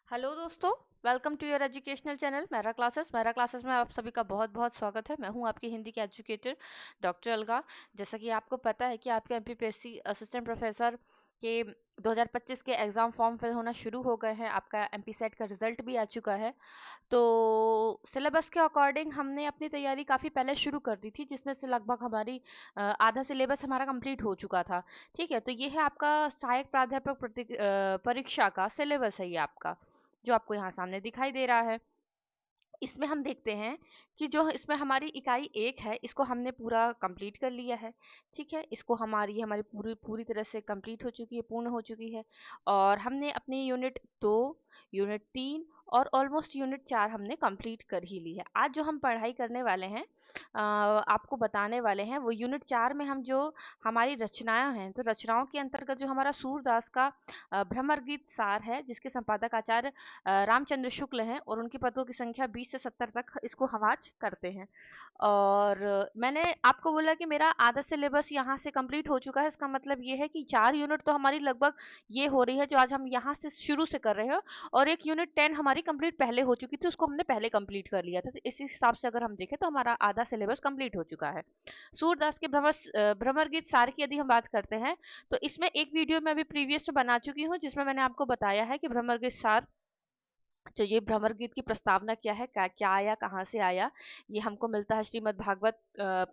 Hello दोस्तों, welcome to your educational channel मेरा classes में आप सभी का बहुत बहुत स्वागत है। मैं हूं आपकी हिंदी की एजुकेटर डॉक्टर अलगा। जैसा कि आपको पता है कि आपके एमपीपीएससी असिस्टेंट प्रोफेसर के 2025 के एग्ज़ाम फॉर्म फिल होना शुरू हो गए हैं। आपका एमपी सेट का रिजल्ट भी आ चुका है। तो सिलेबस के अकॉर्डिंग हमने अपनी तैयारी काफ़ी पहले शुरू कर दी थी, जिसमें से लगभग हमारी आधा सिलेबस हमारा कंप्लीट हो चुका था। ठीक है, तो ये है आपका सहायक प्राध्यापक परीक्षा का सिलेबस है, ये आपका जो आपको यहाँ सामने दिखाई दे रहा है। इसमें हम देखते हैं कि जो इसमें हमारी इकाई 1 है, इसको हमने पूरा कंप्लीट कर लिया है। ठीक है, इसको हमारी पूरी पूरी तरह से कंप्लीट हो चुकी है, पूर्ण हो चुकी है। और हमने अपनी यूनिट 2, यूनिट 3 और ऑलमोस्ट यूनिट 4 हमने कंप्लीट कर ही ली है। आज जो हम पढ़ाई करने वाले हैं, आपको बताने वाले हैं, वो यूनिट 4 में हम जो हमारी रचनाएं हैं, तो रचनाओं के अंतर्गत जो हमारा सूरदास का भ्रमर गीत सार है, जिसके संपादक आचार्य रामचंद्र शुक्ल हैं, और उनकी पदों की संख्या 20 से 70 तक इसको हम आज करते हैं। और मैंने आपको बोला कि मेरा आधा सिलेबस यहाँ से कंप्लीट हो चुका है। इसका मतलब ये है कि 4 यूनिट तो हमारी लगभग ये हो रही है जो आज हम यहाँ से शुरू से कर रहे हैं, और एक यूनिट 10 हमारी कंप्लीट पहले हो चुकी थी, उसको हमने पहले कंप्लीट कर लिया था। तो इसी हिसाब से अगर हम देखें तो हमारा आधा सिलेबस कंप्लीट हो चुका है। सूरदास के भ्रमर गीत सार की यदि हम बात करते हैं, तो इसमें एक वीडियो मैं अभी प्रीवियस में बना चुकी हूँ, जिसमें मैंने आपको बताया है कि भ्रमर गीत सार, तो ये भ्रमर गीत की प्रस्तावना क्या है, क्या क्या आया, कहाँ से आया। ये हमको मिलता है श्रीमद् भागवत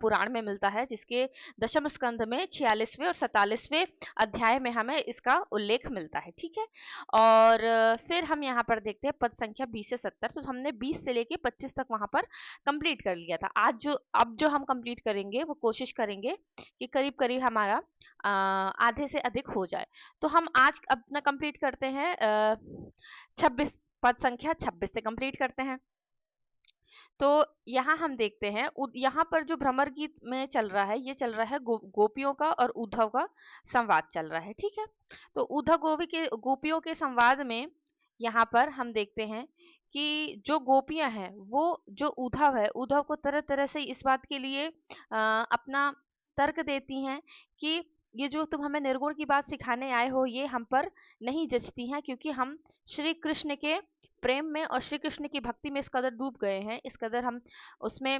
पुराण में मिलता है, जिसके दशम स्कंध में 46वें और 47वें अध्याय में हमें इसका उल्लेख मिलता है। ठीक है, और फिर हम यहाँ पर देखते हैं पद संख्या 20 से 70। तो हमने 20 से लेके 25 तक वहां पर कंप्लीट कर लिया था। अब जो हम कंप्लीट करेंगे, वो कोशिश करेंगे कि करीब करीब हमारा आधे से अधिक हो जाए। तो हम आज अपना कंप्लीट करते हैं 26, पद संख्या 26 से कंप्लीट करते हैं। तो यहाँ हम देखते हैं, यहाँ पर जो भ्रमर गीत में चल रहा है, ये चल रहा है गोपियों का और उद्धव का संवाद चल रहा है। ठीक है, तो उद्धव गोपियों के संवाद में यहाँ पर हम देखते हैं कि जो गोपियां हैं, वो जो उद्धव है, उद्धव को तरह तरह से इस बात के लिए अपना तर्क देती हैं कि ये जो तुम हमें निर्गुण की बात सिखाने आए हो, ये हम पर नहीं जचती हैं, क्योंकि हम श्री कृष्ण के प्रेम में और श्री कृष्ण की भक्ति में इस कदर डूब गए हैं, इस कदर हम उसमें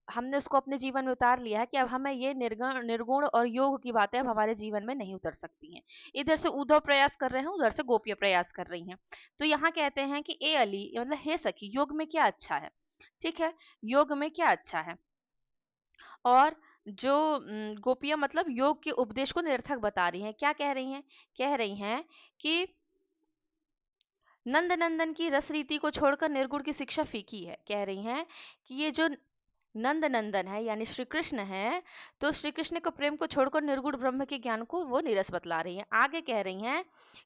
हमने उसको अपने जीवन में उतार लिया है कि अब हमें ये निर्गुण और योग की बातें अब हमारे जीवन में नहीं उतर सकती हैं। इधर से उद्धव प्रयास कर रहे हैं, उधर से गोपियां प्रयास कर रही हैं। तो यहाँ कहते हैं कि ए अली, मतलब हे सखी, योग में क्या अच्छा है। ठीक है, योग में क्या अच्छा है। और जो गोपियां मतलब योग के उपदेश को निरर्थक बता रही हैं। क्या कह रही हैं? कह रही हैं कि नंद नंदन की रस रीति को छोड़कर निर्गुण की शिक्षा फीकी है। कह रही हैं कि ये जो नंद नंदन है, यानी श्री कृष्ण है, तो श्री कृष्ण को प्रेम को छोड़कर निर्गुण ब्रह्म के ज्ञान को वो नीरस बतला रही हैं। आगे कह रही हैं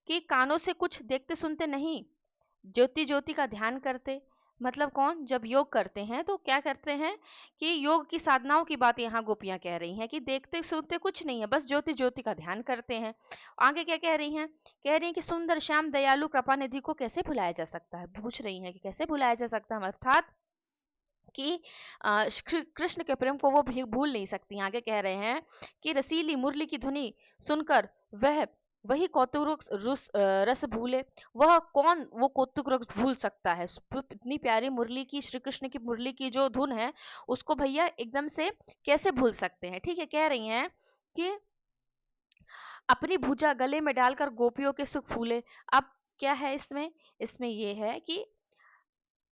कि कानों से कुछ देखते सुनते नहीं, ज्योति ज्योति का ध्यान करते। मतलब कौन? जब योग करते हैं तो क्या करते हैं कि योग की साधनाओं की बात यहाँ गोपियां कह रही हैं कि देखते सुनते कुछ नहीं है, बस ज्योति ज्योति का ध्यान करते हैं। आगे क्या कह रही हैं? कह रही हैं कि सुंदर श्याम दयालु कृपा निधि को कैसे भुलाया जा सकता है। पूछ रही हैं कि कैसे भुलाया जा सकता है, अर्थात कि कृष्ण के प्रेम को वो भी भूल नहीं सकती। आगे कह रहे हैं कि रसीली मुरली की ध्वनि सुनकर वह वही कौतुक रस भूले। वह कौन वो कौतुक रस भूल सकता है? इतनी प्यारी मुरली की, श्री कृष्ण की मुरली की जो धुन है, उसको भैया एकदम से कैसे भूल सकते हैं। ठीक है, कह रही हैं कि अपनी भुजा गले में डालकर गोपियों के सुख फूले। अब क्या है इसमें? इसमें ये है कि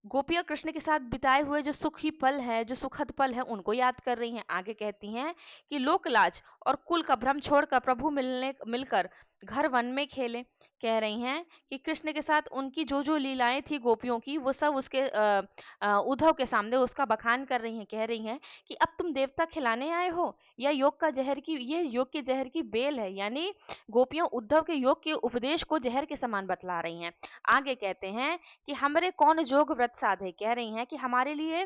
गोपियां कृष्ण के साथ बिताए हुए जो सुखी पल है, जो सुखद पल है, उनको याद कर रही हैं। आगे कहती हैं कि लोक लाज और कुल का भ्रम छोड़कर प्रभु मिलकर घर वन में खेले। कह रही हैं कि कृष्ण के साथ उनकी जो जो लीलाएं थी गोपियों की, वो सब उसके उद्धव के सामने उसका बखान कर रही हैं। कह रही हैं कि अब तुम देवता खिलाने आए हो, या योग का जहर की, ये योग के जहर की बेल है। यानी गोपियां उद्धव के योग के उपदेश को जहर के समान बतला रही हैं। आगे कहते हैं कि हमरे कौन योग व्रत साधे। कह रही हैं कि हमारे लिए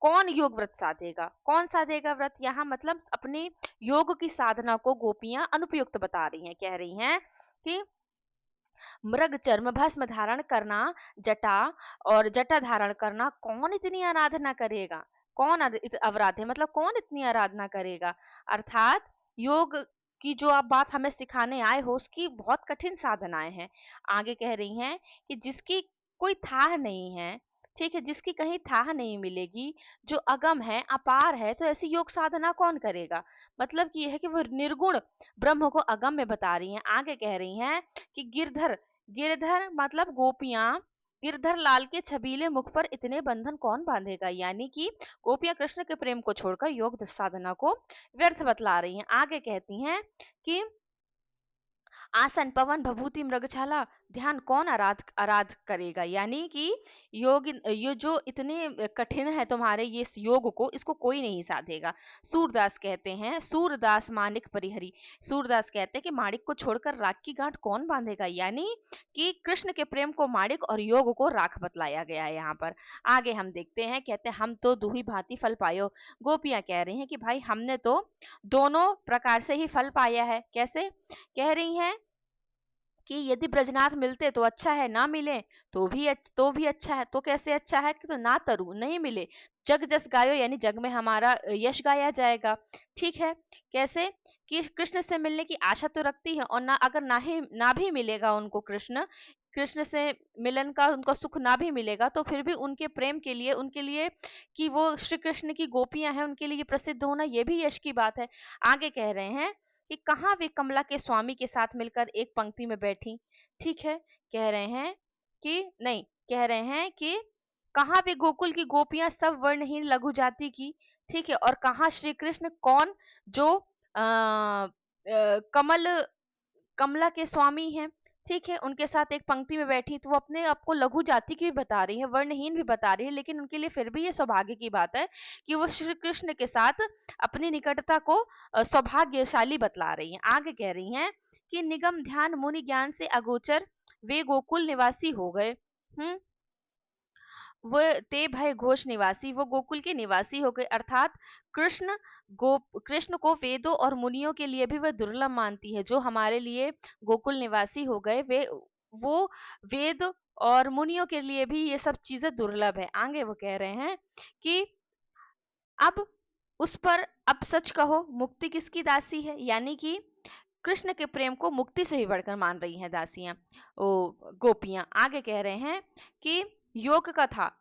कौन योग व्रत साधेगा। कौन साधेगा व्रत? यहाँ मतलब अपनी योग की साधना को गोपियां अनुपयुक्त बता रही हैं। कह रही हैं कि मृग चर्म भस्म धारण करना, जटा और जटा धारण करना, कौन इतनी आराधना करेगा। कौन अवराध है, मतलब कौन इतनी आराधना करेगा। अर्थात योग की जो आप बात हमें सिखाने आए हो उसकी बहुत कठिन साधनाएं हैं। आगे कह रही हैं कि जिसकी कोई थाह नहीं है, ठीक है, जिसकी कहीं थाह नहीं मिलेगी, जो अगम है, अपार है, तो ऐसी योग साधना कौन करेगा। मतलब कि यह है कि वो निर्गुण ब्रह्म को अगम में बता रही हैं। आगे कह रही हैं कि गिरधर, गिरधर मतलब गोपियां, गिरधर लाल के छबीले मुख पर इतने बंधन कौन बांधेगा, यानी कि गोपियां कृष्ण के प्रेम को छोड़कर योग साधना को व्यर्थ बतला रही हैं। आगे कहती हैं कि आसन पवन भभूति मृगशाला ध्यान कौन आराध आराध करेगा, यानी कि योग, ये जो इतने कठिन है तुम्हारे ये इस योग को, इसको कोई नहीं साधेगा। सूरदास कहते हैं, सूरदास मानिक परिहरी, सूरदास कहते हैं कि माणिक को छोड़कर राख की गांठ कौन बांधेगा, यानी कि कृष्ण के प्रेम को माणिक और योग को राख बतलाया गया है यहाँ पर। आगे हम देखते हैं, कहते हैं हम तो दुही भांति फल पायो। गोपियां कह रही हैं कि भाई हमने तो दोनों प्रकार से ही फल पाया है। कैसे कह रही हैं कि यदि ब्रजनाथ मिलते तो अच्छा है, ना मिले तो भी अच्छा है। तो कैसे अच्छा है कि तो ना तरु नहीं मिले जग जस गायो, यानी जग में हमारा यश गाया जाएगा। ठीक है, कैसे कि कृष्ण से मिलने की आशा तो रखती है, और ना अगर ना भी मिलेगा उनको कृष्ण, कृष्ण से मिलन का उनको सुख ना भी मिलेगा, तो फिर भी उनके प्रेम के लिए, उनके लिए कि वो श्री कृष्ण की गोपियां हैं, उनके लिए प्रसिद्ध होना ये भी यश की बात है। आगे कह रहे हैं कि कहाँ वे कमला के स्वामी के साथ मिलकर एक पंक्ति में बैठी। ठीक है, कह रहे हैं कि नहीं, कह रहे हैं कि कहाँ वे गोकुल की गोपियां सब वर्णहीन लघु जाति की, ठीक है, और कहाँ श्री कृष्ण कौन जो कमल कमला के स्वामी हैं, ठीक है, उनके साथ एक पंक्ति में बैठी, तो वो अपने आप को लघु जाति की भी बता रही है, वर्णहीन भी बता रही है, लेकिन उनके लिए फिर भी ये सौभाग्य की बात है कि वो श्री कृष्ण के साथ अपनी निकटता को सौभाग्यशाली बतला रही हैं। आगे कह रही हैं कि निगम ध्यान मुनि ज्ञान से अगोचर वे गोकुल निवासी हो गए। वो ते भय घोष निवासी, वो गोकुल के निवासी हो गए, अर्थात कृष्ण कृष्ण को वेदों और मुनियों के लिए भी वह दुर्लभ मानती है। जो हमारे लिए गोकुल निवासी हो गए, वे वो वेद और मुनियों के लिए भी ये सब चीजें दुर्लभ है। आगे वो कह रहे हैं कि अब उस पर अब सच कहो मुक्ति किसकी दासी है, यानी कि कृष्ण के प्रेम को मुक्ति से भी बढ़कर मान रही हैं दासियां, ओ गोपियां। आगे कह रहे हैं कि योग कथा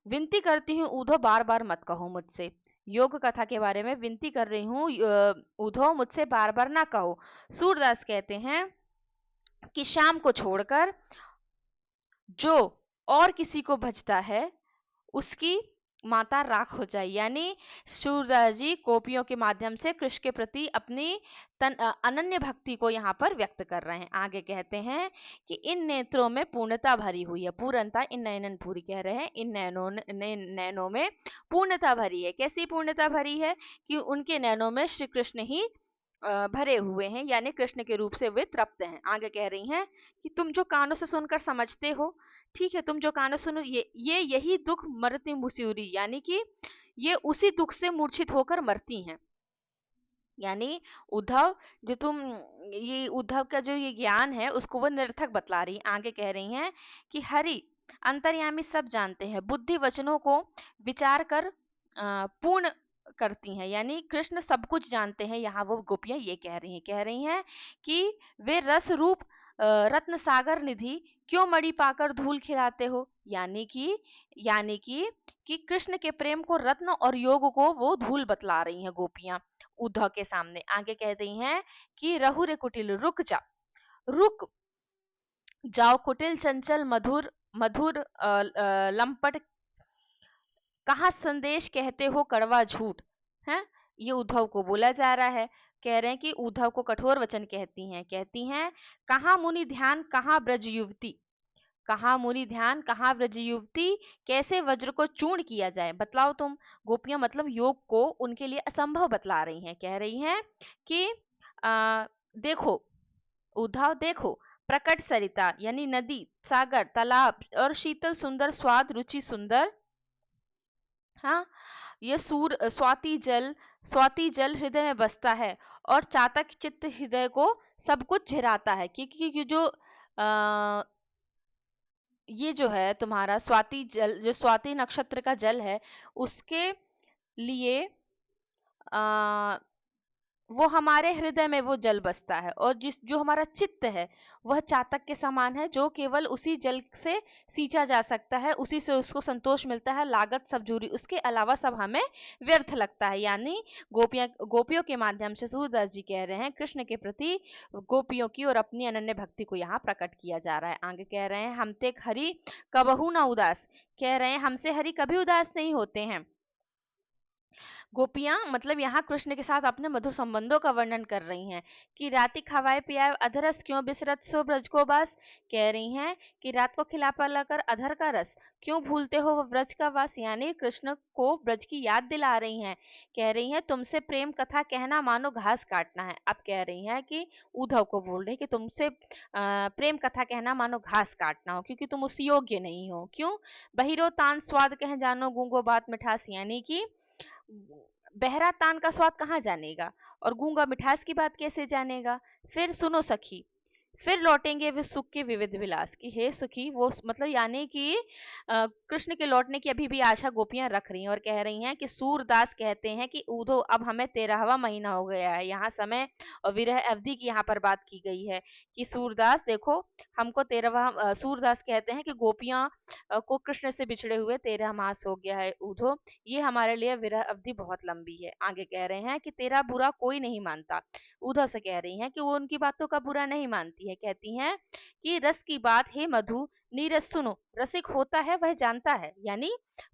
विनती करती हूँ उधो बार बार मत कहो मुझसे, योग कथा के बारे में विनती कर रही हूँ उधो मुझसे बार बार ना कहो। सूरदास कहते हैं कि शाम को छोड़कर जो और किसी को भजता है उसकी माता राख हो जाए, यानी सूरदास जी गोपियों के माध्यम से कृष्ण के प्रति अपनी अनन्य भक्ति को यहाँ पर व्यक्त कर रहे हैं। आगे कहते हैं कि इन नेत्रों में पूर्णता भरी हुई है, पूर्णता इन नयनन पूरी कह रहे हैं, इन नैनों में पूर्णता भरी है। कैसी पूर्णता भरी है कि उनके नैनों में श्री कृष्ण ही भरे हुए हैं, यानी कृष्ण के रूप से वे तृप्त हैं। आगे कह रही हैं कि तुम जो कानों से सुनकर समझते हो, ठीक है, तुम जो कानों सुनो, ये यही दुख मरती मुसूरी, यानी कि ये उसी दुख से मूर्छित होकर मरती हैं। यानी उद्धव जो तुम ये उद्धव का जो ये ज्ञान है उसको वो निरर्थक बतला रही। आगे कह रही हैं कि हरि अंतर्यामी सब जानते हैं, बुद्धि वचनों को विचार कर पूर्ण करती हैं, यानी कृष्ण सब कुछ जानते हैं। यहाँ वो गोपियां ये कह रही हैं कि वे रस रूप रत्न सागर निधि क्यों मणि पाकर धूल खिलाते हो, यानी कि कृष्ण के प्रेम को रत्न और योग को वो धूल बतला रही हैं गोपियां उद्धव के सामने। आगे कह रही हैं कि रहु रे कुटिल रुक जा, रुक जाओ कुटिल चंचल मधुर मधुर लंपट, कहाँ संदेश कहते हो कड़वा झूठ है। ये उद्धव को बोला जा रहा है, कह रहे हैं कि उद्धव को कठोर वचन कहती हैं कहाँ मुनि ध्यान कहाँ ब्रज युवती, कहाँ मुनि ध्यान कहाँ ब्रज युवती, कैसे वज्र को चूर्ण किया जाए, बतलाओ तुम। गोपियां मतलब योग को उनके लिए असंभव बतला रही हैं, कह रही हैं कि देखो उद्धव, देखो प्रकट सरिता यानी नदी सागर तालाब और शीतल सुंदर स्वाद रुचि सुंदर, हाँ, ये स्वाति जल हृदय में बसता है और चातक चित्त हृदय को सब कुछ झिराता है। क्योंकि जो ये जो है तुम्हारा स्वाति जल, जो स्वाति नक्षत्र का जल है, उसके लिए वो हमारे हृदय में वो जल बसता है, और जो हमारा चित्त है वह चातक के समान है, जो केवल उसी जल से सींचा जा सकता है, उसी से उसको संतोष मिलता है, लागत सब जूरी, उसके अलावा सब हमें व्यर्थ लगता है। यानी गोपियों के माध्यम से सूरदास जी कह रहे हैं कृष्ण के प्रति गोपियों की और अपनी अनन्य भक्ति को यहाँ प्रकट किया जा रहा है। आगे कह रहे हैं हम ते हरि कबहू ना उदास, कह रहे हैं हमसे हरि कभी उदास नहीं होते हैं। गोपियां मतलब यहाँ कृष्ण के साथ अपने मधुर संबंधों का वर्णन कर रही हैं कि राति खवाए पियाए अधरस क्यों बिसरत सो ब्रज को बस, कह रही हैं कि रात को खिला पिलाकर अधर का रस क्यों भूलते हो वो ब्रज का वास, यानी कृष्ण को ब्रज की याद दिला रही हैं। कह रही हैं तुमसे प्रेम कथा कहना मानो घास काटना है। अब कह रही हैं कि उद्धव को बोल रही कि तुमसे प्रेम कथा कहना मानो घास काटना हो, क्योंकि तुम उस योग्य नहीं हो। क्यों? बहिरो तान स्वाद कह जानो गूंगो बात मिठास, यानी कि बहरा तान का स्वाद कहाँ जानेगा और गूंगा मिठास की बात कैसे जानेगा। फिर सुनो सखी, फिर लौटेंगे वे सुख के विविध विलास की, हे सुखी वो मतलब यानी कि कृष्ण के लौटने की अभी भी आशा गोपियां रख रही हैं और कह रही हैं कि सूरदास कहते हैं कि ऊधो अब हमें 13वां महीना हो गया है। यहाँ समय और विरह अवधि की यहाँ पर बात की गई है कि सूरदास देखो हमको 13वां, सूरदास कहते हैं कि गोपियां को कृष्ण से बिछड़े हुए 13 मास हो गया है ऊधो, ये हमारे लिए विरह अवधि बहुत लंबी है। आगे कह रहे हैं कि तेरा बुरा कोई नहीं मानता, उद्धव से कह रही हैं कि वो उनकी बातों का बुरा नहीं मानती है। कहती हैं कि रस की बात हे मधु नीरस सुनो, रसिक होता है वह जानता है, यानी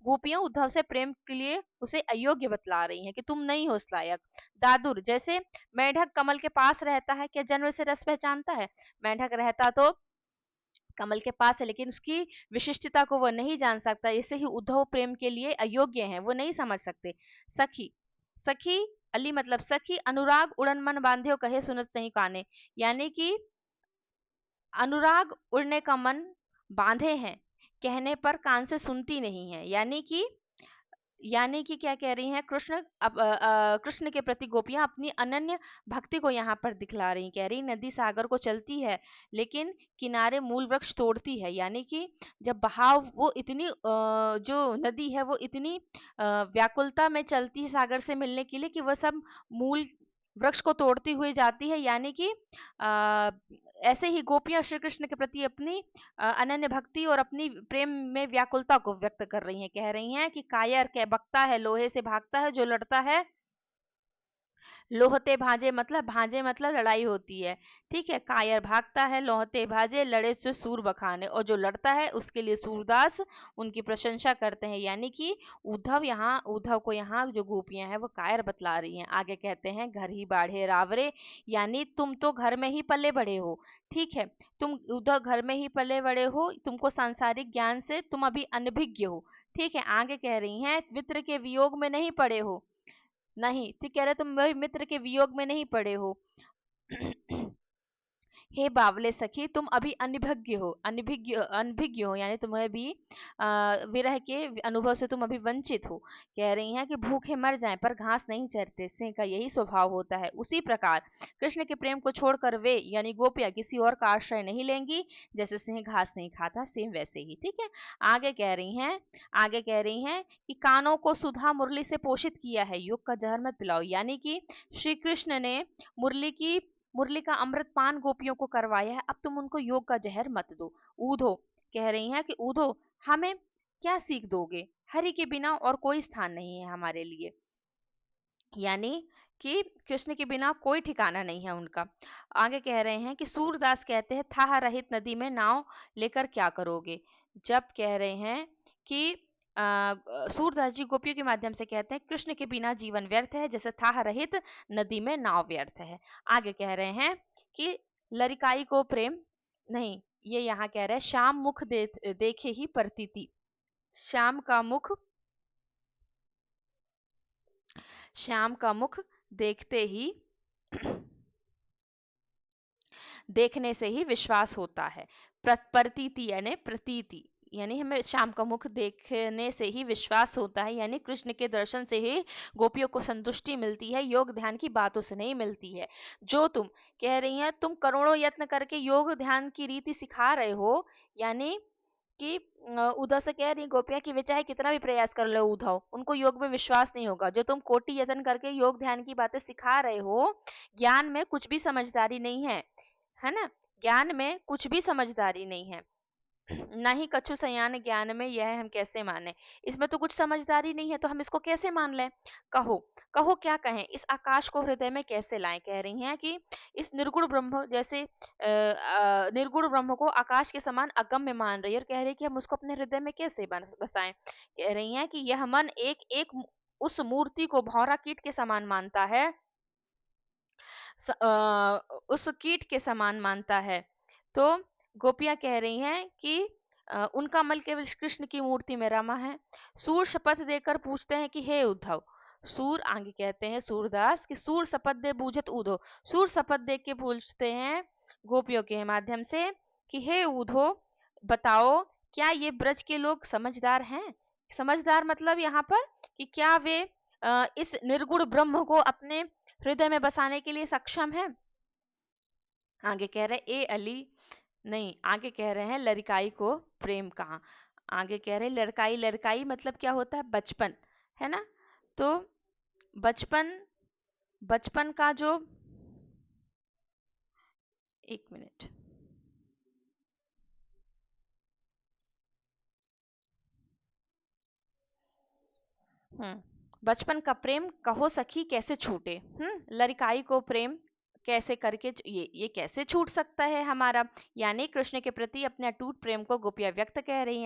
गोपियां उद्धव से प्रेम के लिए उसे अयोग्य बतला रही हैं कि तुम नहीं हो उस लायक। दादुर जैसे मेढक कमल के पास रहता है, क्या जन्म से रस पहचानता है? मेढक रहता तो कमल के पास है, लेकिन उसकी विशिष्टता को वह नहीं जान सकता। ऐसे ही उद्धव प्रेम के लिए अयोग्य हैं, वो नहीं समझ सकते। सखी, सखी अली मतलब सखी, अनुराग उड़न मन बांध्यो कहे सुनत नहीं काने, यानी कि अनुराग उड़ने का मन बांधे हैं, कहने पर कान से सुनती नहीं है। यानी कि क्या कह रही हैं कृष्ण के प्रति गोपियां अपनी अनन्य भक्ति को यहाँ पर दिखला रही। कह रही नदी सागर को चलती है लेकिन किनारे मूल वृक्ष तोड़ती है, यानी कि जब बहाव वो इतनी जो नदी है वो इतनी व्याकुलता में चलती है सागर से मिलने के लिए कि वह सब मूल वृक्ष को तोड़ती हुई जाती है। यानी कि आ, ऐसे ही गोपियां श्री कृष्ण के प्रति अपनी अनन्य भक्ति और अपनी प्रेम में व्याकुलता को व्यक्त कर रही हैं। कह रही हैं कि कायर के बकता है लोहे से भागता है, जो लड़ता है लोहते भांजे मतलब लड़ाई होती है। ठीक है, कायर भागता है लोहते भाजे लड़े से सूर बखाने, और जो लड़ता है उसके लिए सूरदास उनकी प्रशंसा करते हैं। यानी कि उद्धव को यहाँ जो गोपियां हैं वो कायर बतला रही हैं। आगे कहते हैं घर ही बाढ़े रावरे, यानी तुम तो घर में ही पले बड़े हो। ठीक है, तुम उद्धव घर में ही पले बड़े हो, तुमको सांसारिक ज्ञान से तुम अभी अनभिज्ञ हो। ठीक है, आगे कह रही हैं मित्र के वियोग में नहीं पड़े हो, नहीं ठीक कह रहे तुम वही मित्र के वियोग में नहीं पड़े हो। हे बावले सखी तुम अभी अनभिज्ञ हो, यानी तुम्हें भी विरह के अनुभव से तुम अभी वंचित हो। कह रही हैं कि भूखे मर जाएं पर घास नहीं चरते, सिंह का यही स्वभाव होता है। उसी प्रकार कृष्ण के प्रेम को छोड़कर वे यानी गोपियां किसी और का आश्रय नहीं लेंगी, जैसे सिंह घास नहीं खाता सेम वैसे ही। ठीक है, आगे कह रही हैं कि कानों को सुधा मुरली से पोषित किया है, युग का जहर मत पिलाओ, यानी कि श्री कृष्ण ने मुरली का अमृत पान गोपियों को करवाया है, अब तुम उनको योग का जहर मत दो। ऊधो कह रही हैं कि ऊधो हमें क्या सीख दोगे, हरि के बिना और कोई स्थान नहीं है हमारे लिए, यानी कि कृष्ण के बिना कोई ठिकाना नहीं है उनका। आगे कह रहे हैं कि सूरदास कहते हैं था रहित नदी में नाव लेकर क्या करोगे। जब कह रहे हैं कि सूरदास जी गोपियों के माध्यम से कहते हैं कृष्ण के बिना जीवन व्यर्थ है, जैसे था रहित नदी में नाव व्यर्थ है। आगे कह रहे हैं कि लरिकाई को प्रेम नहीं, ये यहाँ कह रहे हैं श्याम मुख देखे ही प्रतीति, श्याम का मुख श्याम का मुख देखते ही देखने से ही विश्वास होता है। प्रतीति यानी प्रतीति, यानी हमें श्याम का मुख देखने से ही विश्वास होता है, यानी कृष्ण के दर्शन से ही गोपियों को संतुष्टि मिलती है, योग ध्यान की बातों से नहीं मिलती है। जो तुम कह रही हैं तुम करोड़ों यत्न करके योग ध्यान की रीति सिखा रहे हो, यानी कि उद्धव से कह रही गोपियां कि वे चाहे कितना भी प्रयास कर लो उद्धव, उनको योग में विश्वास नहीं होगा। जो तुम कोटि यत्न करके योग ध्यान की बातें सिखा रहे हो, ज्ञान में कुछ भी समझदारी नहीं है, है ना? ज्ञान में कुछ भी समझदारी नहीं है। ना ही कछु सयान ज्ञान में, यह हम कैसे माने। इसमें तो कुछ समझदारी नहीं है, तो हम इसको कैसे मान लें? कहो, कहो क्या कहें, इस आकाश को हृदय में कैसे लाएं? कह रही हैं कि इस निर्गुण ब्रह्म जैसे निर्गुण ब्रह्म को आकाश के समान अगम्य मान रही है, और कह रही है कि हम उसको अपने हृदय में कैसे बसाएं। कह रही हैं कि यह मन एक एक उस मूर्ति को भौरा कीट के समान मानता है, उस कीट के समान मानता है। तो गोपियां कह रही हैं कि उनका मल केवल कृष्ण की मूर्ति में रमा है। सूर शपथ देकर पूछते हैं कि हे उद्धव, सूर आगे कहते हैं सूरदास कि सूर शपथ दे बूझत उधो, सूर शपथ दे के पूछते हैं गोपियों के माध्यम से कि हे उधो, बताओ क्या ये ब्रज के लोग समझदार हैं? समझदार मतलब यहाँ पर कि क्या वे इस निर्गुण ब्रह्म को अपने हृदय में बसाने के लिए सक्षम है? आगे कह रहे ए अली, नहीं, आगे कह रहे हैं लड़काई को प्रेम कहाँ। आगे कह रहे लड़काई, लड़काई मतलब क्या होता है? बचपन, है ना? तो बचपन, बचपन का जो, एक मिनट, बचपन का प्रेम कहो सखी कैसे छूटे। लड़काई को प्रेम कैसे करके ये कैसे छूट सकता है हमारा? यानी कृष्ण के प्रति अपने अटूट प्रेम को गोपियां व्यक्त कह रही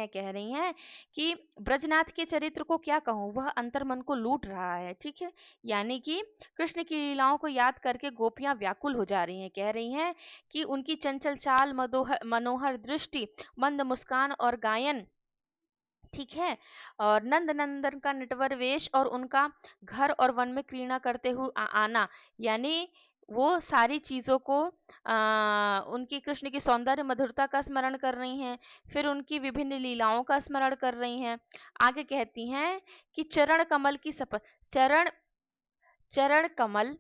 हैं कि ब्रजनाथ के चरित्र को क्या कहूँ, वह अंतर्मन को लूट रहा है। ठीक है, यानी कि कृष्ण की लीलाओं को याद करके गोपियां व्याकुल हो जा रही हैं। कह रही हैं कि उनकी चंचल चाल, मनोहर दृष्टि, मंद मुस्कान और गायन, ठीक है, और नंद नंदन का नटवर वेश, और उनका घर और वन में क्रीड़ा करते हुए आना, यानी वो सारी चीजों को उनकी कृष्ण की सौंदर्य मधुरता का स्मरण कर रही हैं, फिर उनकी विभिन्न लीलाओं का स्मरण कर रही हैं। आगे कहती हैं कि चरण कमल की शपथ, चरण, चरण कमल,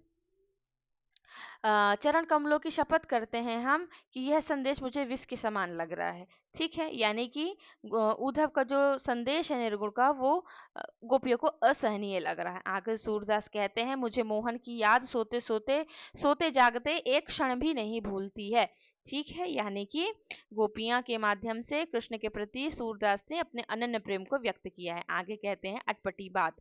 चरण कमलों की शपथ करते हैं हम कि यह संदेश मुझे विष के समान लग रहा है। ठीक है, यानी कि उद्धव का जो संदेश है निर्गुण का, वो गोपियों को असहनीय लग रहा है। आगे सूरदास कहते हैं मुझे मोहन की याद सोते सोते, सोते जागते एक क्षण भी नहीं भूलती है। ठीक है, यानी कि गोपियां के माध्यम से कृष्ण के प्रति सूरदास ने अपने अनन्य प्रेम को व्यक्त किया है। आगे कहते हैं अटपटी बात,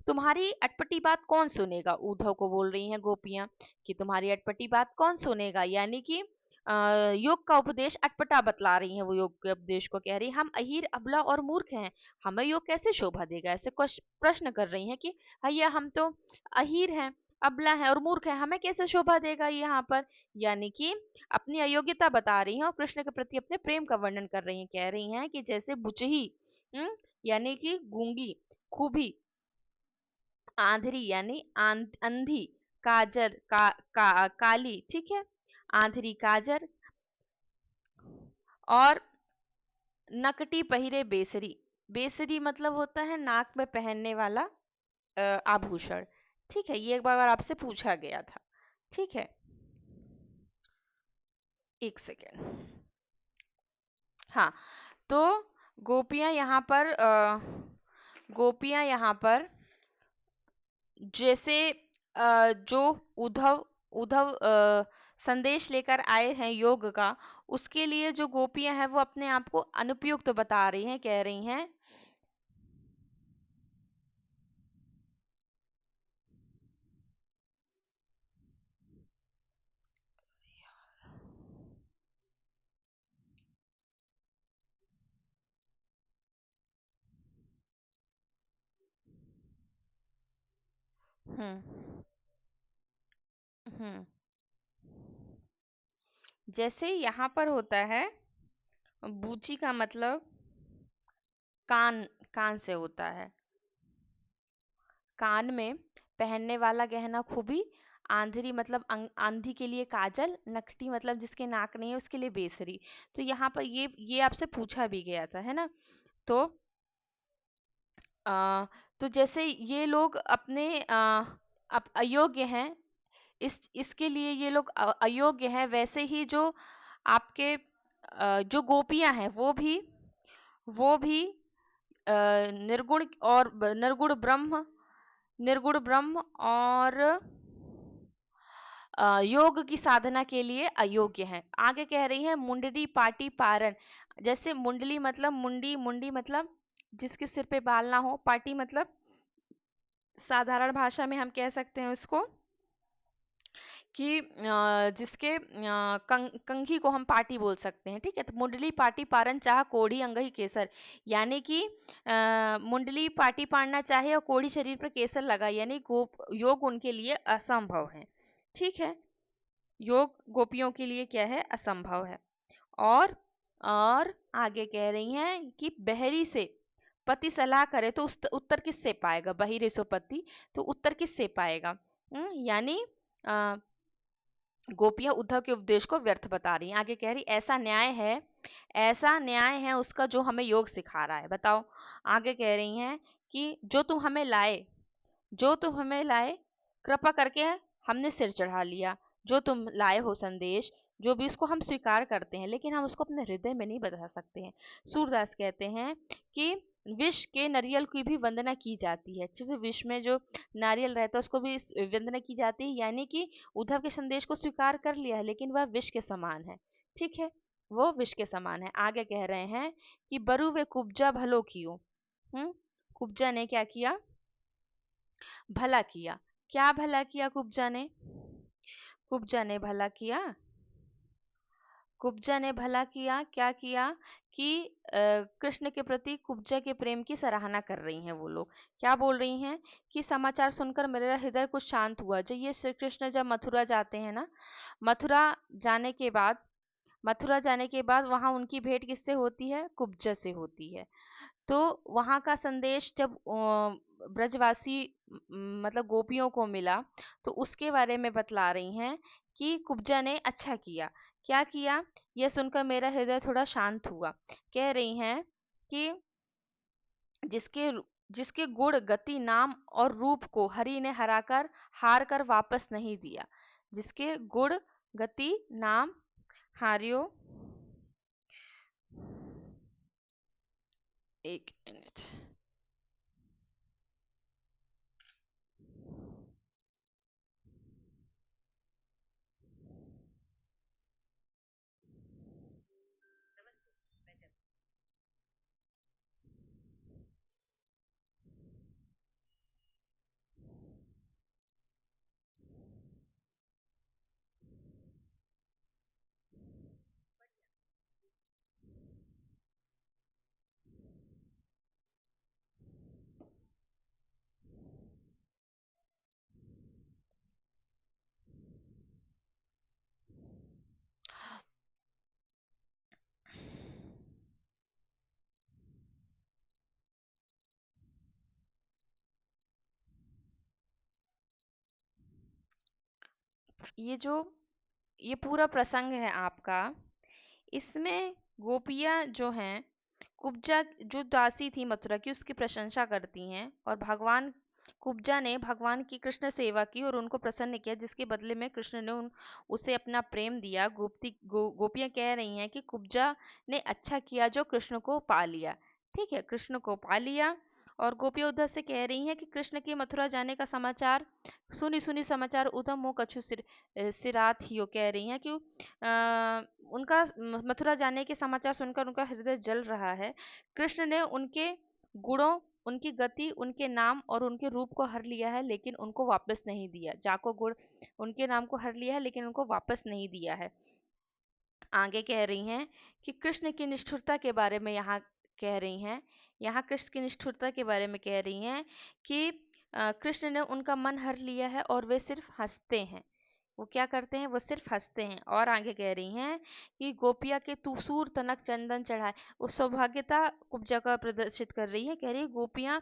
तुम्हारी अटपटी बात कौन सुनेगा? उद्धव को बोल रही हैं गोपियां कि तुम्हारी अटपटी बात कौन सुनेगा, यानी कि योग का उपदेश अटपटा बतला रही हैं। वो योग के उपदेश को कह रही, हम अहीर, अबला और मूर्ख हैं, हमें योग कैसे शोभा देगा? ऐसे प्रश्न कर रही हैं कि भैया हम तो अहीर हैं, अबला है और मूर्ख है, हमें कैसे शोभा देगा ये यहाँ पर? यानी कि अपनी अयोग्यता बता रही हैं और कृष्ण के प्रति अपने प्रेम का वर्णन कर रही हैं। कह रही हैं कि जैसे बुचही, यानी कि गूंगी, खूबी, आंधरी यानी अंधी, काजर काली, ठीक है, आंधरी काजर, और नकटी पहिरे बेसरी, बेसरी मतलब होता है नाक में पहनने वाला आभूषण। ठीक है, ये एक बार आपसे पूछा गया था। ठीक है, एक सेकेंड। हाँ, तो गोपियां यहाँ पर जैसे जो उद्धव उद्धव संदेश लेकर आए हैं योग का, उसके लिए जो गोपियां हैं वो अपने आप को अनुपयुक्त बता रही हैं। कह रही हैं, हम्म हम्म जैसे यहाँ पर होता है, बूची का मतलब कान, कान से होता है, कान में पहनने वाला गहना खूबी, आंधरी मतलब आंधी के लिए काजल, नकटी मतलब जिसके नाक नहीं है उसके लिए बेसरी। तो यहाँ पर ये आपसे पूछा भी गया था, है ना? तो तो जैसे ये लोग अपने अयोग्य हैं, इसके लिए ये लोग अयोग्य हैं, वैसे ही जो आपके जो गोपियां हैं वो भी वो भी निर्गुण और निर्गुण ब्रह्म और योग की साधना के लिए अयोग्य हैं। आगे कह रही है मुंडली पाटी पारन। जैसे मुंडली मतलब मुंडी, मुंडी मतलब जिसके सिर पे बाल ना हो, पाटी मतलब साधारण भाषा में हम कह सकते हैं उसको कि जिसके कंघी को हम पाटी बोल सकते हैं। ठीक है, तो मुंडली पाटी पारन चाह कोढ़ी अंगही केसर, यानी कि मुंडली पाटी पाड़ना चाहे और कोढ़ी शरीर पर केसर लगा, यानी योग उनके लिए असंभव है। ठीक है, योग गोपियों के लिए क्या है, असंभव है। और और आगे कह रही हैं कि बहरी से पति सलाह करे तो उत्तर किससे पाएगा, बहिरे सो पति, तो उत्तर किससे पाएगा। यानी गोपियां उद्धव के उपदेश को व्यर्थ बता रही हैं। आगे कह रही ऐसा न्याय है उसका जो हमें योग सिखा रहा है। बताओ, आगे कह रही हैं कि जो तुम हमें लाए कृपा करके हमने सिर चढ़ा लिया। जो तुम लाए हो संदेश, जो भी, उसको हम स्वीकार करते हैं, लेकिन हम उसको अपने हृदय में नहीं बता सकते हैं। सूरदास कहते हैं कि विष के नारियल की भी वंदना की जाती है। जैसे विष में जो नारियल रहता है उसको भी वंदना की जाती है, यानी कि उद्धव के संदेश को स्वीकार कर लिया है, लेकिन वह विष के समान है। ठीक है, वो विष के समान है। आगे कह रहे हैं कि बरु वे कुब्जा भलो कियो। कुब्जा ने क्या किया, भला किया। क्या भला किया कुब्जा ने, कुब्जा ने भला किया, कुब्जा ने भला किया, क्या किया कि कृष्ण के प्रति कुब्जा के प्रेम की सराहना कर रही हैं वो लोग। क्या बोल रही हैं कि समाचार सुनकर मेरा हृदय कुछ शांत हुआ। जब ये श्री कृष्ण जब मथुरा जाते हैं ना, मथुरा जाने के बाद मथुरा जाने के बाद वहां उनकी भेंट किससे होती है, कुब्जा से होती है। तो वहां का संदेश जब ब्रजवासी मतलब गोपियों को मिला, तो उसके बारे में बतला रही हैं कि कुब्जा ने अच्छा किया। क्या किया, यह सुनकर मेरा हृदय थोड़ा शांत हुआ। कह रही हैं कि जिसके जिसके गुण गति नाम और रूप को हरि ने हार कर वापस नहीं दिया। जिसके गुण गति नाम, हारियो, एक मिनट, ये पूरा प्रसंग है आपका। इसमें गोपियां जो हैं, कुब्जा जो दासी थी मथुरा की, उसकी प्रशंसा करती हैं, और भगवान कुब्जा ने भगवान की कृष्ण सेवा की और उनको प्रसन्न किया, जिसके बदले में कृष्ण ने उसे अपना प्रेम दिया। गोपियां कह रही हैं कि कुब्जा ने अच्छा किया जो कृष्ण को पा लिया। ठीक है, कृष्ण को पा लिया। और गोपियां उद्धव से कह रही हैं कि कृष्ण के मथुरा जाने का समाचार सुनी सुनी समाचार उधम मोह कछु सिरात ही हो। कह रही हैं कि उनका मथुरा जाने के समाचार सुनकर उनका हृदय जल रहा है। कृष्ण ने उनके गुणों, उनकी गति, उनके नाम और उनके रूप को हर लिया है, लेकिन उनको वापस नहीं दिया। जाको गुण उनके नाम को हर लिया है, लेकिन उनको वापस नहीं दिया है। आगे कह रही हैं कि कृष्ण की निष्ठुरता के बारे में यहाँ कह रही हैं, यहाँ कृष्ण की निष्ठुरता के बारे में कह रही हैं कि कृष्ण ने उनका मन हर लिया है और वे सिर्फ हंसते हैं। वो क्या करते हैं, वो सिर्फ हंसते हैं। और आगे कह रही हैं कि गोपिया के तुसूर तनक चंदन चढ़ाए। उस सौभाग्यता कुब्जा का प्रदर्शित कर रही है। कह रही है गोपियां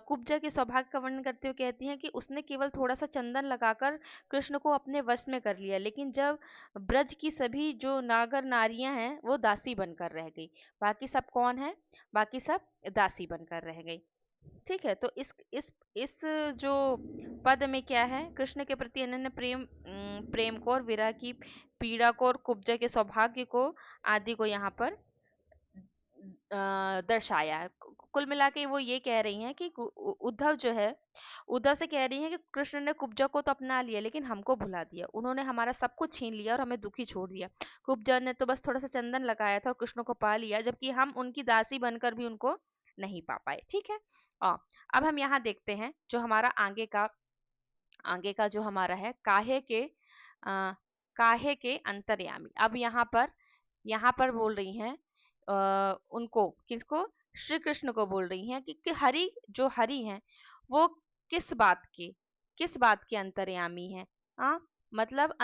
कुब्जा के सौभाग्य का वर्णन करते हुए कहती हैं कि उसने केवल थोड़ा सा चंदन लगाकर कृष्ण को अपने वश में कर लिया, लेकिन जब ब्रज की सभी जो नागर नारियां हैं वो दासी बनकर रह गई। बाकी सब कौन है, बाकी सब दासी बनकर रह गई। ठीक है, तो इस जो पद में क्या है, कृष्ण के प्रति अनन्य प्रेम को और विरह की पीड़ा को और कुब्जा के सौभाग्य को आदि को यहाँ पर दर्शाया है। कुल मिला के वो ये कह रही हैं कि उद्धव जो है, उद्धव से कह रही हैं कि कृष्ण ने कुब्जा को तो अपना लिया लेकिन हमको भुला दिया, उन्होंने हमारा सब कुछ छीन लिया और हमें दुखी छोड़ दिया। कुब्जा ने तो बस थोड़ा सा चंदन लगाया था और कृष्ण को पा लिया, जबकि हम उनकी दासी बनकर भी उनको नहीं पा पाए। ठीक है। अब हम यहाँ देखते हैं जो हमारा आगे का जो हमारा है काहे के अंतर्यामी। अब यहाँ पर बोल रही हैं उनको, किसको, श्री कृष्ण को बोल रही हैं कि हरि, जो हरि हैं वो किस बात के अंतर्यामी है। मतलब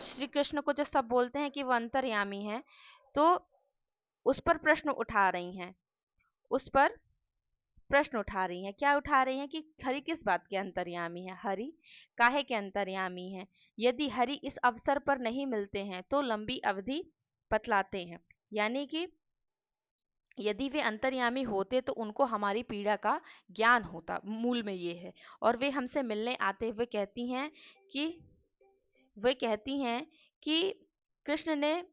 श्री कृष्ण को जो सब बोलते हैं कि वो अंतर्यामी है, तो उस पर प्रश्न उठा रही हैं, उस पर प्रश्न उठा रही हैं। क्या उठा रही हैं कि हरि किस बात के अंतर्यामी है, हरि काहे के अंतर्यामी है। यदि हरि इस अवसर पर नहीं मिलते हैं तो लंबी अवधि बतलाते हैं, यानी कि यदि वे अंतर्यामी होते तो उनको हमारी पीड़ा का ज्ञान होता, मूल में ये है। और वे हमसे मिलने आते हुए कि वे कहती हैं कि कृष्ण ने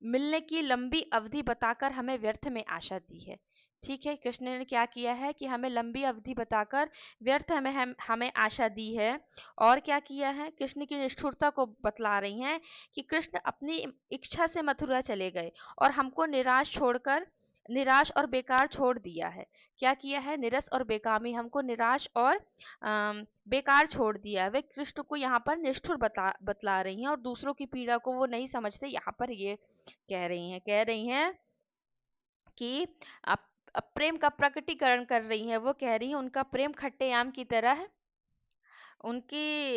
मिलने की लंबी अवधि बताकर हमें व्यर्थ में आशा दी है। ठीक है, कृष्ण ने क्या किया है कि हमें लंबी अवधि बताकर व्यर्थ हमें आशा दी है। और क्या किया है, कृष्ण की निष्ठुरता को बतला रही हैं कि कृष्ण अपनी इच्छा से मथुरा चले गए और हमको निराश और बेकार छोड़ दिया है। क्या किया है, निरस और बेकामी, हमको निराश और बेकार छोड़ दिया है। वे कृष्ण को यहाँ पर निष्ठुर बतला रही हैं और दूसरों की पीड़ा को वो नहीं समझते, यहाँ पर ये कह रही हैं कि प्रेम का प्रकटीकरण कर रही हैं। वो कह रही हैं उनका प्रेम खट्टे आम की तरह है। उनकी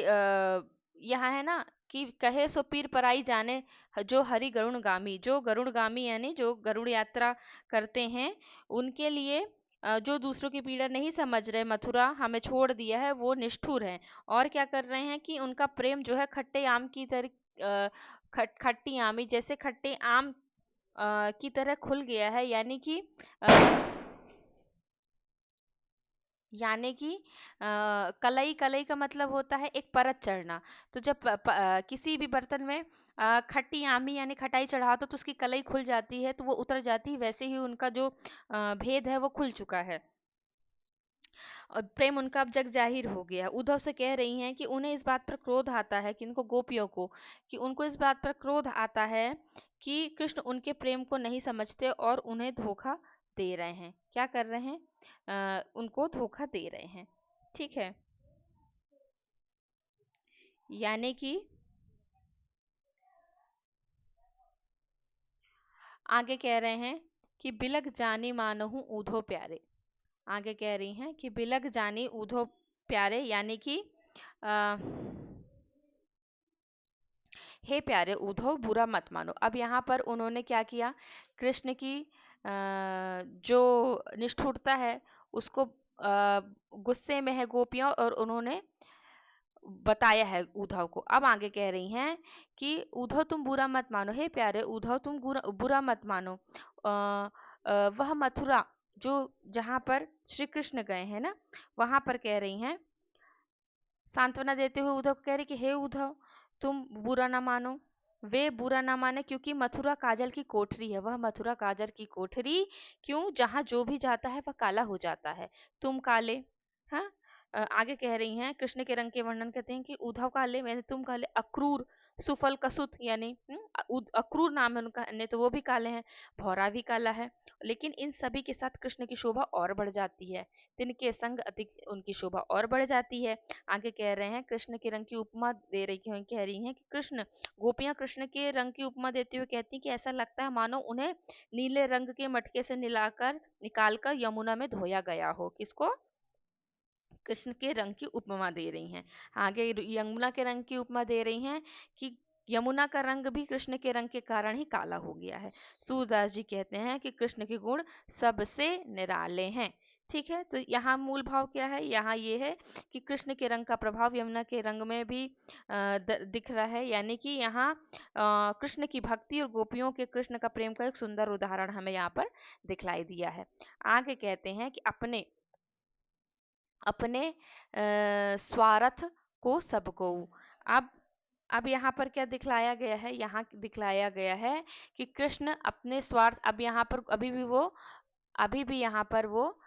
यहाँ है ना कि कहे सो पीर पराई जाने, जो हरि गरुणगामी, जो गरुड़गामी यानी जो गरुड़ यात्रा करते हैं, उनके लिए जो दूसरों की पीड़ा नहीं समझ रहे, मथुरा हमें छोड़ दिया है, वो निष्ठुर हैं। और क्या कर रहे हैं कि उनका प्रेम जो है खट्टे आम की तरह, खट्टी आमी जैसे खट्टे आम की तरह खुल गया है। यानी कि कलई, कलई का मतलब होता है एक परत चढ़ना। तो जब किसी भी बर्तन में खट्टी आमी यानी खटाई चढ़ा दो तो उसकी कलई खुल जाती है, तो वो उतर जाती है। वैसे ही उनका जो भेद है वो खुल चुका है और प्रेम उनका अब जग जाहिर हो गया है। उद्धव से कह रही हैं कि उन्हें इस बात पर क्रोध आता है, कि इनको गोपियों को, कि उनको इस बात पर क्रोध आता है कि कृष्ण उनके प्रेम को नहीं समझते और उन्हें धोखा दे रहे हैं। क्या कर रहे हैं, उनको धोखा दे रहे हैं। ठीक है। यानी कि आगे कह रहे हैं कि बिलख जानी मानहु ऊधो प्यारे। आगे कह रही हैं कि बिलख जानी ऊधो प्यारे, यानी कि आ, हे प्यारे उद्धव, बुरा मत मानो। अब यहाँ पर उन्होंने क्या किया, कृष्ण की जो निष्ठुरता है उसको गुस्से में है गोपियां, और उन्होंने बताया है उद्धव को। अब आगे कह रही हैं कि उद्धव तुम बुरा मत मानो, हे प्यारे उद्धव तुम बुरा मत मानो। वह मथुरा जो जहाँ पर श्री कृष्ण गए हैं ना, वहां पर कह रही हैं, सांत्वना देते हुए उद्धव को कह रही कि हे उद्धव तुम बुरा ना मानो। वे बुरा ना माने क्योंकि मथुरा काजल की कोठरी है। वह मथुरा काजल की कोठरी, क्यों, जहाँ जो भी जाता है वह काला हो जाता है। तुम काले, हाँ। आगे कह रही हैं, कृष्ण के रंग के वर्णन करते हैं कि उद्धव काले, मैंने तुम काले, अक्रूर सुफल कसुत, यानी अक्रूर नाम है उनका, नहीं तो वो भी काले हैं, भौरा भी काला है। लेकिन इन सभी के साथ कृष्ण की शोभा और बढ़ जाती है, तिनके संग अधिक उनकी शोभा और बढ़ जाती है। आगे कह रहे हैं, कृष्ण के रंग की उपमा दे रही कह रही हैं कि गोपियां कृष्ण के रंग की उपमा देते हुए कहती हैं कि ऐसा लगता है मानो उन्हें नीले रंग के मटके से निकालकर यमुना में धोया गया हो। किसको, कृष्ण के रंग की उपमा दे रही हैं। आगे यमुना के रंग की उपमा दे रही हैं कि यमुना का रंग भी कृष्ण के रंग के कारण ही काला हो गया है। सूरदास जी कहते हैं कि कृष्ण के गुण सबसे निराले हैं। ठीक है, तो यहाँ मूल भाव क्या है, यहाँ ये है कि कृष्ण के रंग का प्रभाव यमुना के रंग में भी दिख रहा है। यानी कि यहाँ कृष्ण की भक्ति और गोपियों के कृष्ण का प्रेम का एक सुंदर उदाहरण हमें यहाँ पर दिखलाई दिया है। आगे कहते हैं कि अपने अपने स्वार्थ को सबको। अब अब यहाँ पर क्या दिखलाया गया है, यहाँ दिखलाया गया है कि कृष्ण अपने स्वार्थ, अब यहाँ पर अभी भी यहाँ पर वो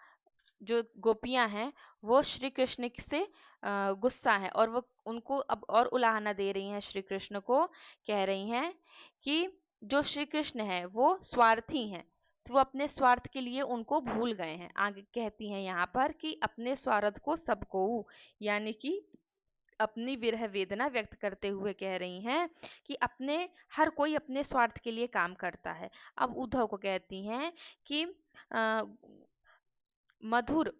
जो गोपियां हैं वो श्री कृष्ण से गुस्सा है, और वो उनको अब और उलाहना दे रही हैं श्री कृष्ण को, कह रही हैं कि जो श्री कृष्ण है वो स्वार्थी हैं, तो वो अपने स्वार्थ के लिए उनको भूल गए हैं। आगे कहती हैं यहाँ पर कि अपने स्वार्थ को सबको, यानी कि अपनी विरह वेदना व्यक्त करते हुए कह रही हैं कि हर कोई अपने स्वार्थ के लिए काम करता है। अब उद्धव को कहती हैं कि मधुर